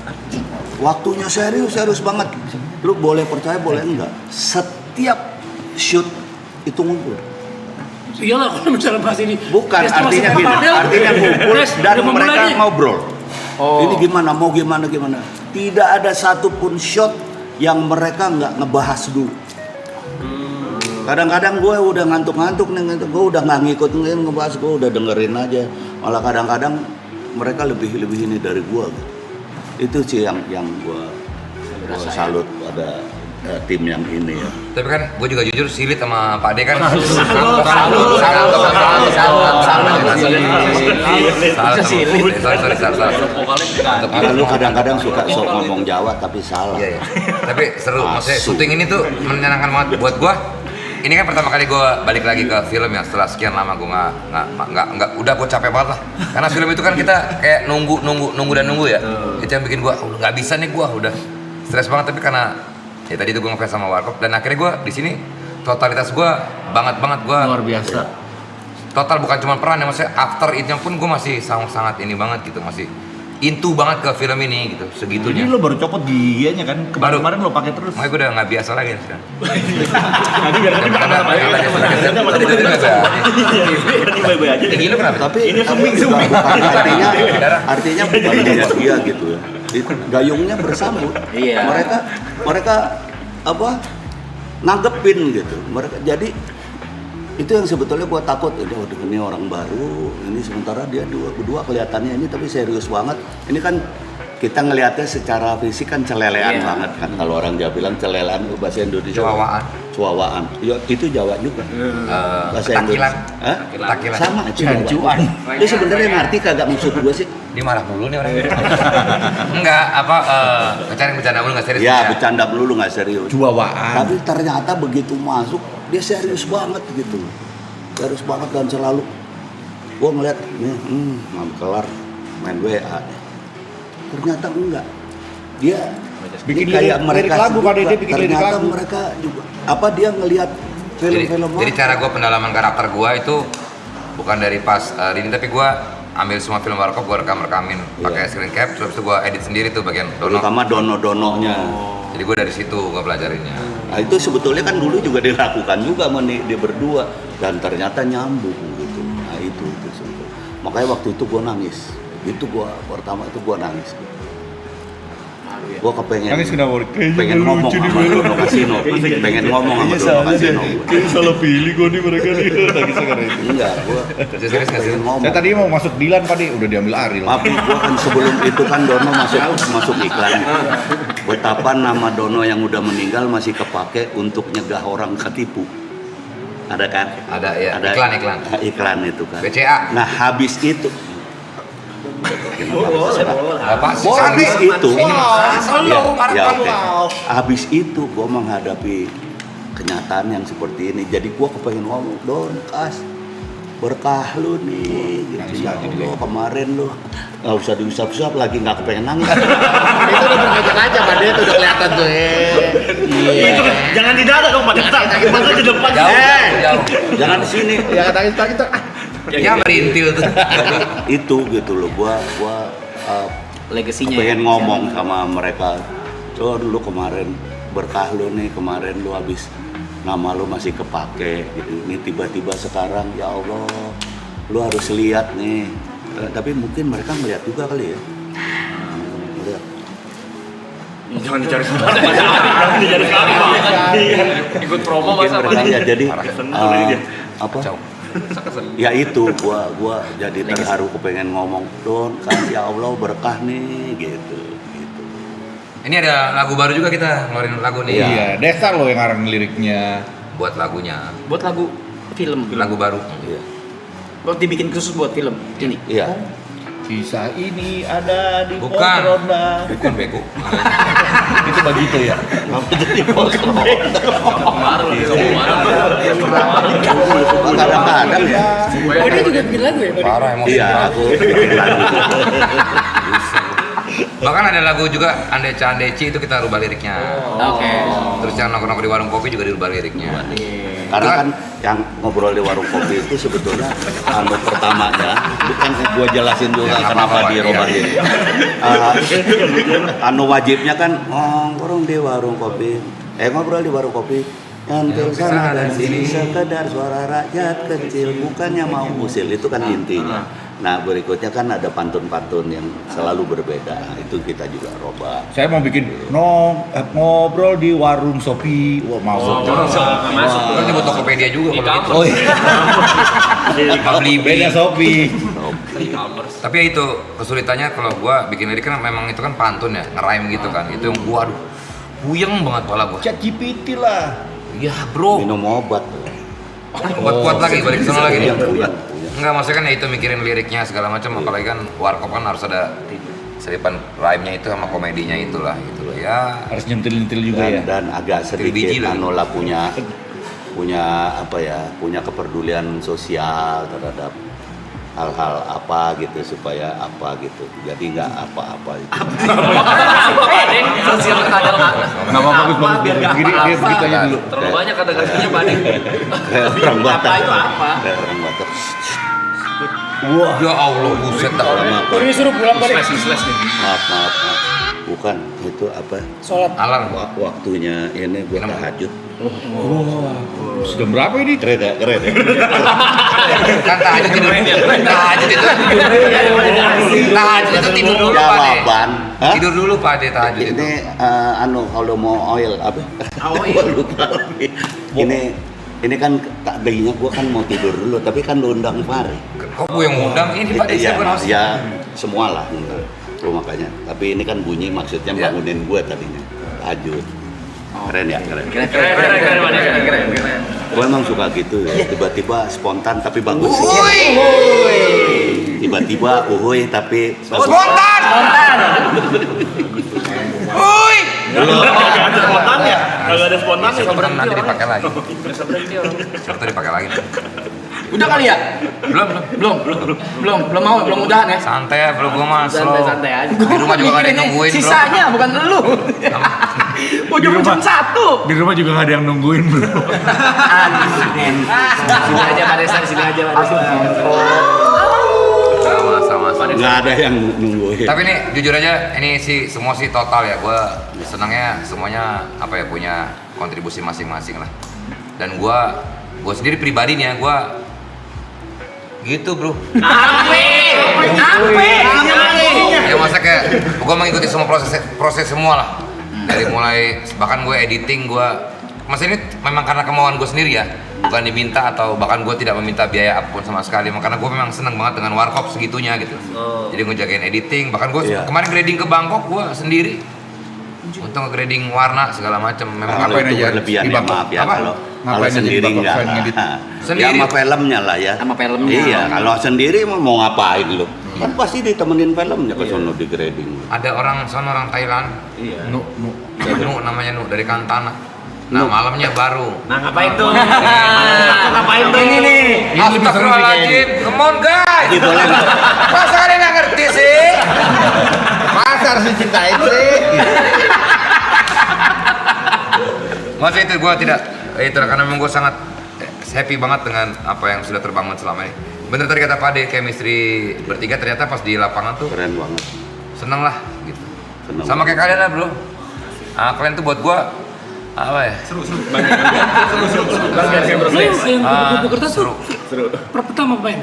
Waktunya serius banget. Lu boleh percaya boleh enggak. Setiap shoot itu ngumpul. Iyalah kalau misalnya bahas ini. Bukan Desta masih artinya gini, padel. artinya ngumpul Des, dan udah memulai mereka nih. ngobrol. Ini gimana, mau gimana. Tidak ada satupun shot yang mereka nggak ngebahas dulu. Kadang-kadang gue udah ngantuk nih, gue udah nggak ngikutin ngebahas, gue udah dengerin aja. Malah kadang-kadang mereka lebih ini dari gue. Itu sih yang gue Gua salut pada tim yang ini ya. Tapi kan gue juga jujur silit sama Pak De kan. Karena lu kadang-kadang suka sok ngomong Jawa tapi salah. Iya. Tapi seru, maksudnya syuting ini tuh menyenangkan banget buat gue. Ini kan pertama kali gue balik lagi ke film ya setelah sekian lama gue nggak udah gue capek banget lah. Karena film itu kan kita kayak nunggu ya. Itu yang bikin gue nggak bisa nih, gue udah stres banget. Tapi karena ya tadi itu gue ngefans sama Warkop dan akhirnya gue di sini totalitas gue banget gue Luar biasa. total bukan cuma peran ya, maksudnya after itnya pun gue masih sangat ini banget gitu, masih into banget ke film ini gitu segitunya. Jadi lo baru copot giginya kan? Kemarin lo pakai terus. Makanya gue udah nggak biasa lagi sekarang. Nanti biar nanti makan sama aja. Gigi lo kenapa? Tapi artinya bukan buat dia gitu ya. Gayungnya bersambut. Iya. Mereka apa? Nanggepin gitu. Mereka jadi itu yang sebetulnya gua takut, ini orang baru, ini sementara dia berdua kelihatannya ini tapi serius banget. Ini kan kita ngelihatnya secara fisik kan celelean banget kan. Kalau orang Jawa bilang celelean bahasa Indonesia. Cuawaan. Ya itu Jawa juga. Bahasa Indonesia. Takilan. Sama Janjuan. Dia sebenarnya ngerti kagak maksud gua sih. Dia marah dulu nih orang. Enggak, bercanda dulu nggak serius. Ya, bercanda dulu nggak serius. Cuawaan. Tapi ternyata begitu masuk dia serius banget gitu, serius banget dan selalu gua ngeliat nih, kelar main WA. Ternyata enggak, dia bikin kayak mereka lagu kan dia bikin ternyata lagu. mereka juga apa dia ngelihat film-film. Jadi cara gue pendalaman karakter gue itu bukan dari pas ini, tapi gue ambil semua film Warkop, gue rekamin pakai screen cap, terus itu gue edit sendiri tuh bagian dono. Terutama dono-dononya. Jadi gue dari situ gue pelajarinnya. Nah itu sebetulnya kan dulu juga dilakukan juga sama dia berdua dan ternyata nyambung gitu. Nah itu sebetulnya. Makanya waktu itu gue nangis. Itu gue pertama itu gue nangis. Gue kepengen Nangis kenapa? pengen ngomong sama Dono Kasino, pengen ngomong sama Dono Kasino. Kayaknya salah pilih gue nih mereka nih. Nangis karena itu. Enggak, gue pengen ngomong. Saya tadi mau masuk Dilan Pak, udah diambil Ariel. Tapi gue kan sebelum itu kan Dono masuk iklan. Betapa nama Dono yang udah meninggal masih kepake untuk nyegah orang ketipu. Ada kan? Ada ya. Ada iklan itu kan. BCA. Nah habis itu habis itu habis itu gue menghadapi kenyataan yang seperti ini, jadi gue kepengen ngomong, Don Kas berkah lu nih gitu. Ya Allah, kemarin lu nggak usah diusap-usap lagi, nggak kepengen nangis. Itu udah berkaca-kaca Pak De, itu udah kelihatan tuh. Itu jangan di dada dong Pak De. Mata di depan. Jauh. Jangan di sini. Ya kata kita. Ya merintil tuh. Itu gitu loh, gua legasinya pengen ngomong sama mereka. Don, lu kemarin berkah lu nih, kemarin lu habis nama lu masih kepake gitu. Ini tiba-tiba sekarang ya Allah, lu harus lihat nih. Tapi mungkin mereka melihat juga kali ya. Melihat. Jangan dicari sekarang. Jangan dicari sekarang. Ikut promo masa apa? Ya jadi apa? Ya itu gua jadi terharu, kepengen ngomong, Don kasih ya Allah berkah nih gitu. Ini ada lagu baru juga, kita ngeluarin lagu nih. Iya, Desa lo yang ngarang liriknya. Buat lagunya. Buat lagu film. Lagu baru. Iya. Buat dibikin khusus buat film ini. Iya. Kisah ini ada di Bukan. pos ronda. Bukan bego. Itu begitu ya. Jadi pos ronda. Kadang-kadang ya. Oh dia juga bikin lagu ya? Pak? Parah emosi. Iya, aku bikin lagu. Bahkan ada lagu juga Andeca Andeci itu kita rubah liriknya. Oke. Terus yang nongkrong di warung kopi juga dirubah liriknya. Karena kan yang ngobrol di warung kopi itu sebetulnya pertamanya bukan gua jelasin juga kenapa dirubah ini. Wajibnya kan nongkrong di warung kopi. Ngobrol di warung kopi. Yang sana dan sini sekedar suara rakyat kecil, bukannya mau usil, itu kan intinya. Nah berikutnya kan ada pantun-pantun yang selalu berbeda, itu kita juga robah. Saya mau bikin ngobrol di warung Sopi. Wah, mau. Masuk. Kan nyebut Tokopedia juga kalau gitu. Oh iya. Beli Beda Sopi. Tapi ya itu kesulitannya kalau gua bikin lirik kan memang itu kan pantun ya, ngeraim gitu kan. Itu yang gua Puyeng banget kepala gua. Chat GPT lah. Iya, bro. Minum obat. Obat kuat lagi, balik ke sana lagi nih. Puyeng. Enggak, maksudnya kan ya itu mikirin liriknya segala macam, apalagi kan warkop kan harus ada selipan rhyme-nya itu sama komedinya itulah gitu loh ya. Harus nyentil-nyentil juga ya. Dan agak sedikit anola punya apa ya, punya kepedulian sosial terhadap hal-hal apa gitu supaya apa gitu, jadi nggak apa-apa itu. Sosial kadang Nggak apa-apa, bagus. Begini dia begitu aja dulu. terlalu banyak kata-katanya Pak Deng. Kayak orang Batak. Apa itu apa? Kayak orang Batak. Wah, ya Allah, buset dah. Ini suruh pulang Pak Deng. Maaf. Bukan, itu apa? Sholat. Alarm. Waktunya ini gue tahajud. Sudah berapa ini? Keren ya? Kan tahajud tidur. Tahajud itu tidur dulu Pak De. Jawaban. Hah? Tidur dulu Pak De tahajud itu. Ini kalau mau oil apa? Gua lupa lagi. Ini kan takdirnya gue kan mau tidur dulu, tapi kan lu undang Fahri. Kok gue yang ngundang ini Pak De? Ya, semua lah. Tuh makanya. Tapi ini kan bunyi maksudnya bangunin gue tadinya. Tahajud. Keren ya? Keren. Gue emang suka gitu ya. Tiba-tiba spontan tapi bagus. Tiba-tiba uhuy tapi Spontan. Uy. Spontan ya? Kalau ada spontan ya. Spontan nanti dipakai lagi. Siapa dipakai lagi? Udah kali ya? Belum udahan ya? Santai ya, belum gua masuk. Santai aja. Di rumah juga gak ada yang nungguin, bro. Sisanya bukan lu. Ujung jam 1. Di rumah juga nggak ada yang nungguin bro. Sini aja Pak Desa, sini aja Pak Desa. Sama. nggak ada yang nungguin. Tapi nih jujur aja, ini sih semua sih total ya. Gue senangnya semuanya apa ya, punya kontribusi masing-masing lah. Dan gue sendiri pribadi nih ya, gue gitu bro. Ya masa kayak gue mengikuti semua proses semua lah. Dari mulai bahkan gue editing, masa ini memang karena kemauan gue sendiri ya, bukan diminta atau bahkan gue tidak meminta biaya apapun sama sekali. Karena gue memang seneng banget dengan warkop segitunya gitu. Jadi gue jagain editing, bahkan gue kemarin grading ke Bangkok gue sendiri. Untuk nge-grading warna segala macam. Memang Kalau itu berlebihan ya, maaf ya, kalau sendiri enggak lah. Ya sama filmnya lah ya. Sama filmnya. Iya, kalau sendiri mau ngapain lu? Kan pasti ditemenin filmnya ke sono di grading. Ada orang sono, orang Thailand. Iya. Nu namanya Nu dari Kantana. Nah, malamnya baru. Nah, ngapain tuh? Ngapain tuh ini nih? Astagfirullahaladzim, come on guys. Gitu lah. Masa kalian nggak ngerti sih? Masa harus dicintain sih? Maksudnya itu gue tidak, itu karena memang gue sangat happy banget dengan apa yang sudah terbangun selama ini. Bener tadi kata Pak De, chemistry bertiga ternyata pas di lapangan tuh Keren banget. seneng lah gitu. Seneng Sama kayak kalian lah bro. Kalian tuh buat gue apa ya? Lu yang buku kertas tuh pertama main?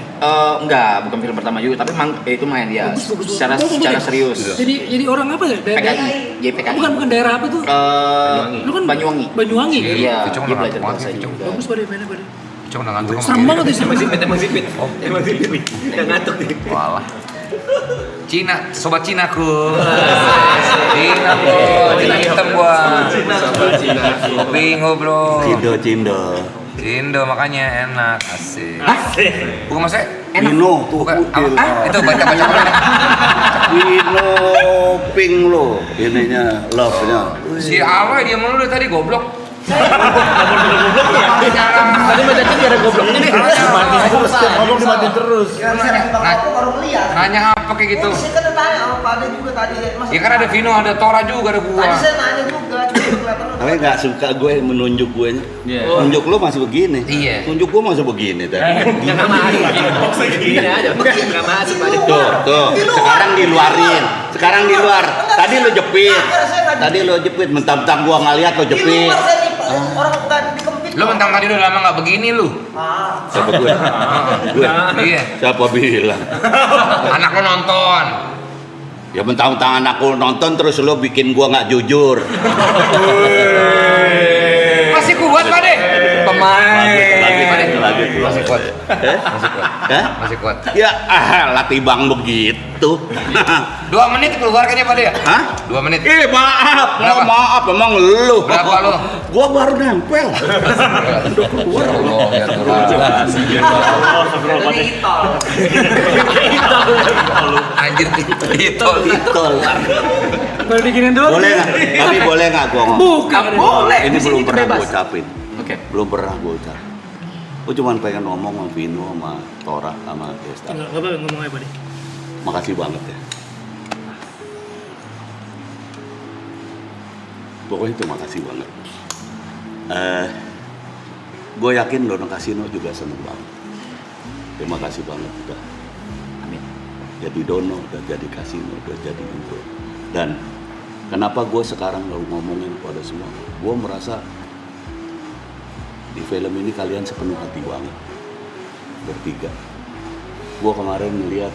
Enggak, bukan film pertama juga, tapi itu main dia secara serius. Jadi orang apa ya? PKI, JPKI. Bukan daerah apa tuh? Lu kan Banyuwangi. Banyuwangi. Iya, Itu dia belajar bahasa itu. juga. Bagus pada mainnya pada. Cuma udah ngantuk. Serem banget sih. Emang sipit. Udah ngantuk nih. Walah. Cina, sobat Cinaku. Cina bro, Cina hitam gua. Bingo bro. Cindo makanya enak, asik. Bukan maksudnya Vino tuh bukan putih. itu baca apa? Vino pink lo, ininya love-nya. Si Aloy dia mulu tadi goblok. Tadi baca chat ada gobloknya nih. Ngomong dimatiin terus. Nanya apa kayak gitu? Saya kan tanya sama Pak Ade juga tadi. Ya kan ada Vino, ada Tora juga, ada gua. Tadi saya nanya juga, cuma kelihatan. Tapi nggak suka gue menunjuk gue nya. Tunjuk lo masih begini. Iya. Tunjuk gue masih begini tadi. Nggak masuk. Gini aja. Nggak masuk Pak De. Tuh. Sekarang diluarin. Sekarang di luar. Tadi lo jepit. Mentang-mentang gua nggak lihat lo jepit. Orang bukan dikempit. Lu mentang tadi udah lama nggak begini lu. Siapa gue? Gue. Iya. Siapa bilang? Anak lu nonton. Ya mentang-mentang anakku nonton terus lo bikin gua nggak jujur. Masih kuat Pak De. Pemain. lanjut. Masih kuat. Masih kuat. Masih kuat. Ya, latih bang begitu. 2 menit keluar kayaknya Pak De ya? Hah? 2 menit. Maaf. Berapa? Maaf, emang lu. Berapa lu? Gua baru nempel. Udah keluar. Allah, ya Anjir, titol. Baru diginin dulu. Boleh nggak? Tapi boleh nggak gua ngomong? Bukan, boleh. Ini Di sini belum pernah bebas. gua ucapin. Oke. Belum pernah gua ucap. Gua cuma pengen ngomong sama Vino, sama Tora, sama Desta. Enggak apa ngomong apa deh. Makasih banget ya. Pokoknya itu makasih banget. Gue yakin Dono Kasino juga seneng banget. Terima kasih banget udah. Amin. Jadi Dono, udah jadi Kasino, udah jadi Indro. Dan kenapa gue sekarang ngomongin pada semua? Gue merasa di film ini kalian sepenuh hati banget. Bertiga. Gue kemarin ngeliat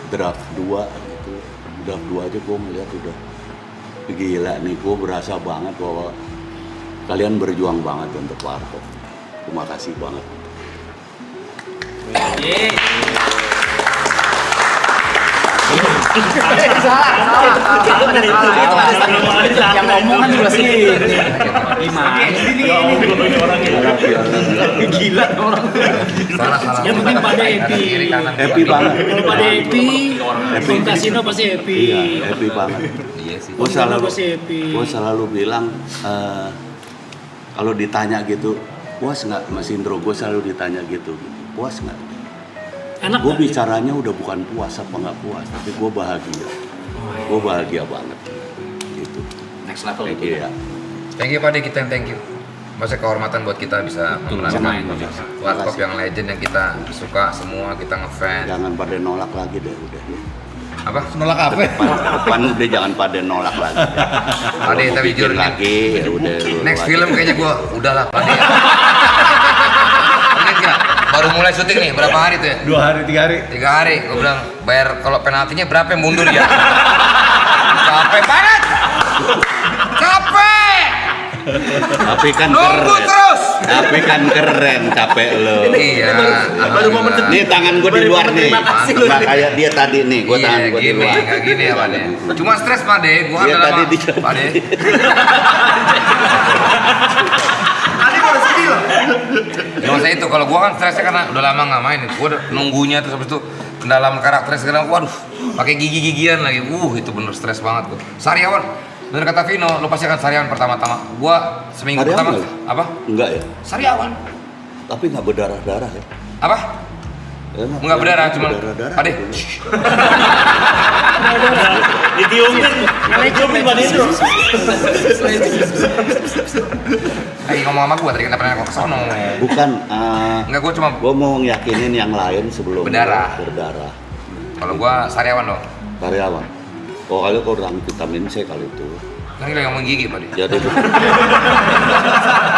draft 2 gitu. Draft 2 aja gue ngeliat udah gila nih, gue berasa banget bahwa kalian berjuang banget untuk Warkop. Terima kasih banget. Yang ngomong kan juga sih. Gimana? Gila orang. Salah. Yang penting pada happy. Happy banget. Kalau pada happy, Bang Kasino pasti happy. Iya, happy banget. Iya sih. Pasti happy. Gue selalu bilang kalau ditanya gitu, puas nggak Mas Indro? Gue selalu ditanya gitu, puas nggak? Enak Gue nggak? bicaranya udah bukan puas apa nggak puas, tapi gue bahagia. Gue bahagia banget. Gitu. Next level Thank itu. you ya. Thank you Pak De, kita yang thank you. Masa kehormatan buat kita bisa memenangkan Warkop yang legend yang kita suka semua, kita ngefans. Jangan pada nolak lagi deh, udah. Apa? Nolak apa? Depan udah jangan pada nolak lagi. Pak De, tapi Pikir jujur lagi, ya udah. lu next aja. film kayaknya gua udahlah Pak De. Ingat nggak? Baru mulai syuting nih, berapa hari tuh ya? 2 hari, 3 hari. 3 hari, gue bilang bayar kalau penaltinya berapa yang mundur ya? Capek banget! Capek! Tapi kan Nunggu keren. terus! Tapi kan keren, capek lo. Iya, baru momen alhamdulillah. Nih tangan gue di luar nih. Nggak kayak dia tadi nih, gue tangan Iya, gue di gini, luar. nggak gini ya Pak De. Cuma stres Pak De, gue Iya, kan tadi lama. di- Pak De. Ya masa itu, kalau gua kan stresnya karena udah lama nggak main, gua udah nunggunya terus habis itu dalam karakter sekarang, waduh, pakai gigi-gigian lagi, itu bener stres banget gua. Sariawan, bener kata Vino, lu pasti akan sariawan pertama-tama. Gua seminggu Sariawan pertama, nggak? apa? Enggak ya? Sariawan, Tapi nggak berdarah-darah ya? apa? Nggak berdarah, cuma, berdarah-darah. Pak De, Ditiumin. Ditiumin Pak Indro. lagi ngomong sama gua tadi kenapa nanya ke sono? Bukan, Enggak, gua cuma, gue mau ngiyakinin yang lain sebelum Berdarah. berdarah. kalau gua sariawan dong. Karyawan. Oh kali kurang vitamin C kali itu. Kan lagi ngomong gigi Pak De. Jadi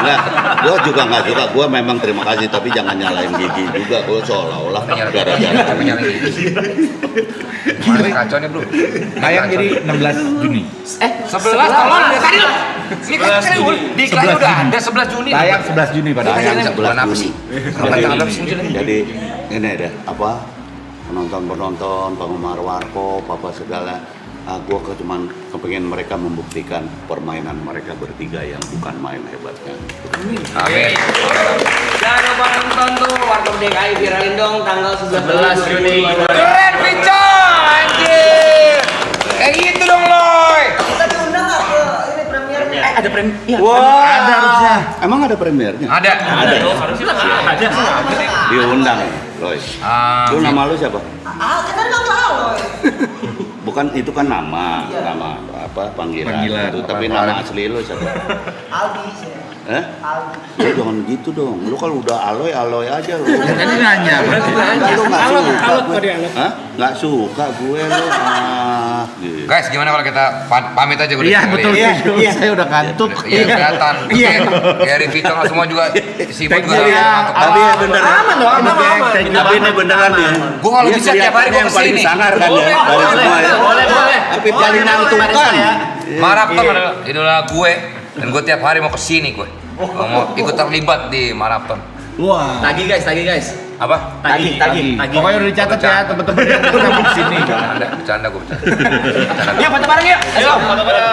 nggak, gue juga nggak suka. Gue memang terima kasih, tapi jangan nyalain gigi juga. Gue seolah-olah gara-gara Menyala gigi. Gimana kacau nih bro? Tayang jadi 16 Juni. 11 tolong dari tadi lah. Ini kan di iklannya udah ada 11 Juni. Tayang 11 Juni pada Tayang Bulan 11 apa Juni. sih? Kapan tanggal berapa sih? Jadi ini deh apa penonton, penggemar Warkop, apa segala. Gue cuman kepengen mereka membuktikan permainan mereka bertiga yang bukan main hebatnya. Amin. Jangan lupa nonton tuh Warkop DKI viralin dong tanggal 11 Juni. Keren Pincong, anjir. Kayak gitu dong Loy. Kita diundang nggak ke ini premiernya? Ada premier. Wah, ada harusnya. Emang ada premiernya? Ada. Ada. Diundang, Loy. Lu nama lu siapa? Kita dipanggil Aloy. Bukan itu kan nama apa panggilan. Panggilan, Itu, apa, tapi apa. nama asli lu siapa? Aldi sih. Lu Aldi. jangan gitu dong. Lu kalau udah aloy aja lu. Tadi nanya. Lu nggak Alot, suka alot gue. kok dia, alot. Hah? Nggak suka gue lu. Gitu. Guys, gimana kalau kita pamit aja udah? Iya betul. Iya. Saya udah ngantuk. Iya kelihatan. Iya. Dari Pincong semua juga sibuk Thank juga you ya. ngantuk. Tapi ya beneran. Aman dong, aman. Tapi ini beneran ya. Gua kalau bisa tiap hari gua yang paling kesini. sangar kan ya. Dari semua ya. Boleh. Tapi paling ngantukan. Maraton adalah idola gue dan gue tiap hari mau kesini gue. Mau ikut terlibat di maraton. Wah. Tagih guys. Apa? Tagih. Pokoknya udah dicatat ya teman-teman yang ketemu di sini. Bercanda gue bercanda. Yuk foto bareng yuk. Ayo foto bareng.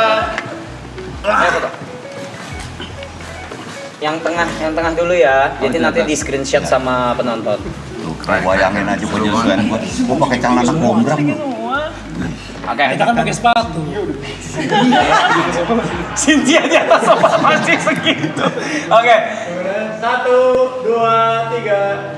Yang tengah dulu ya. Jadi nanti di screenshot sama penonton. Bayangin aja penyesuaian gua pakai celana anak gombrang. Oke. Kita kan pakai sepatu. Cynthia di atas sofa masih segitu. Oke. 1, 2, 3.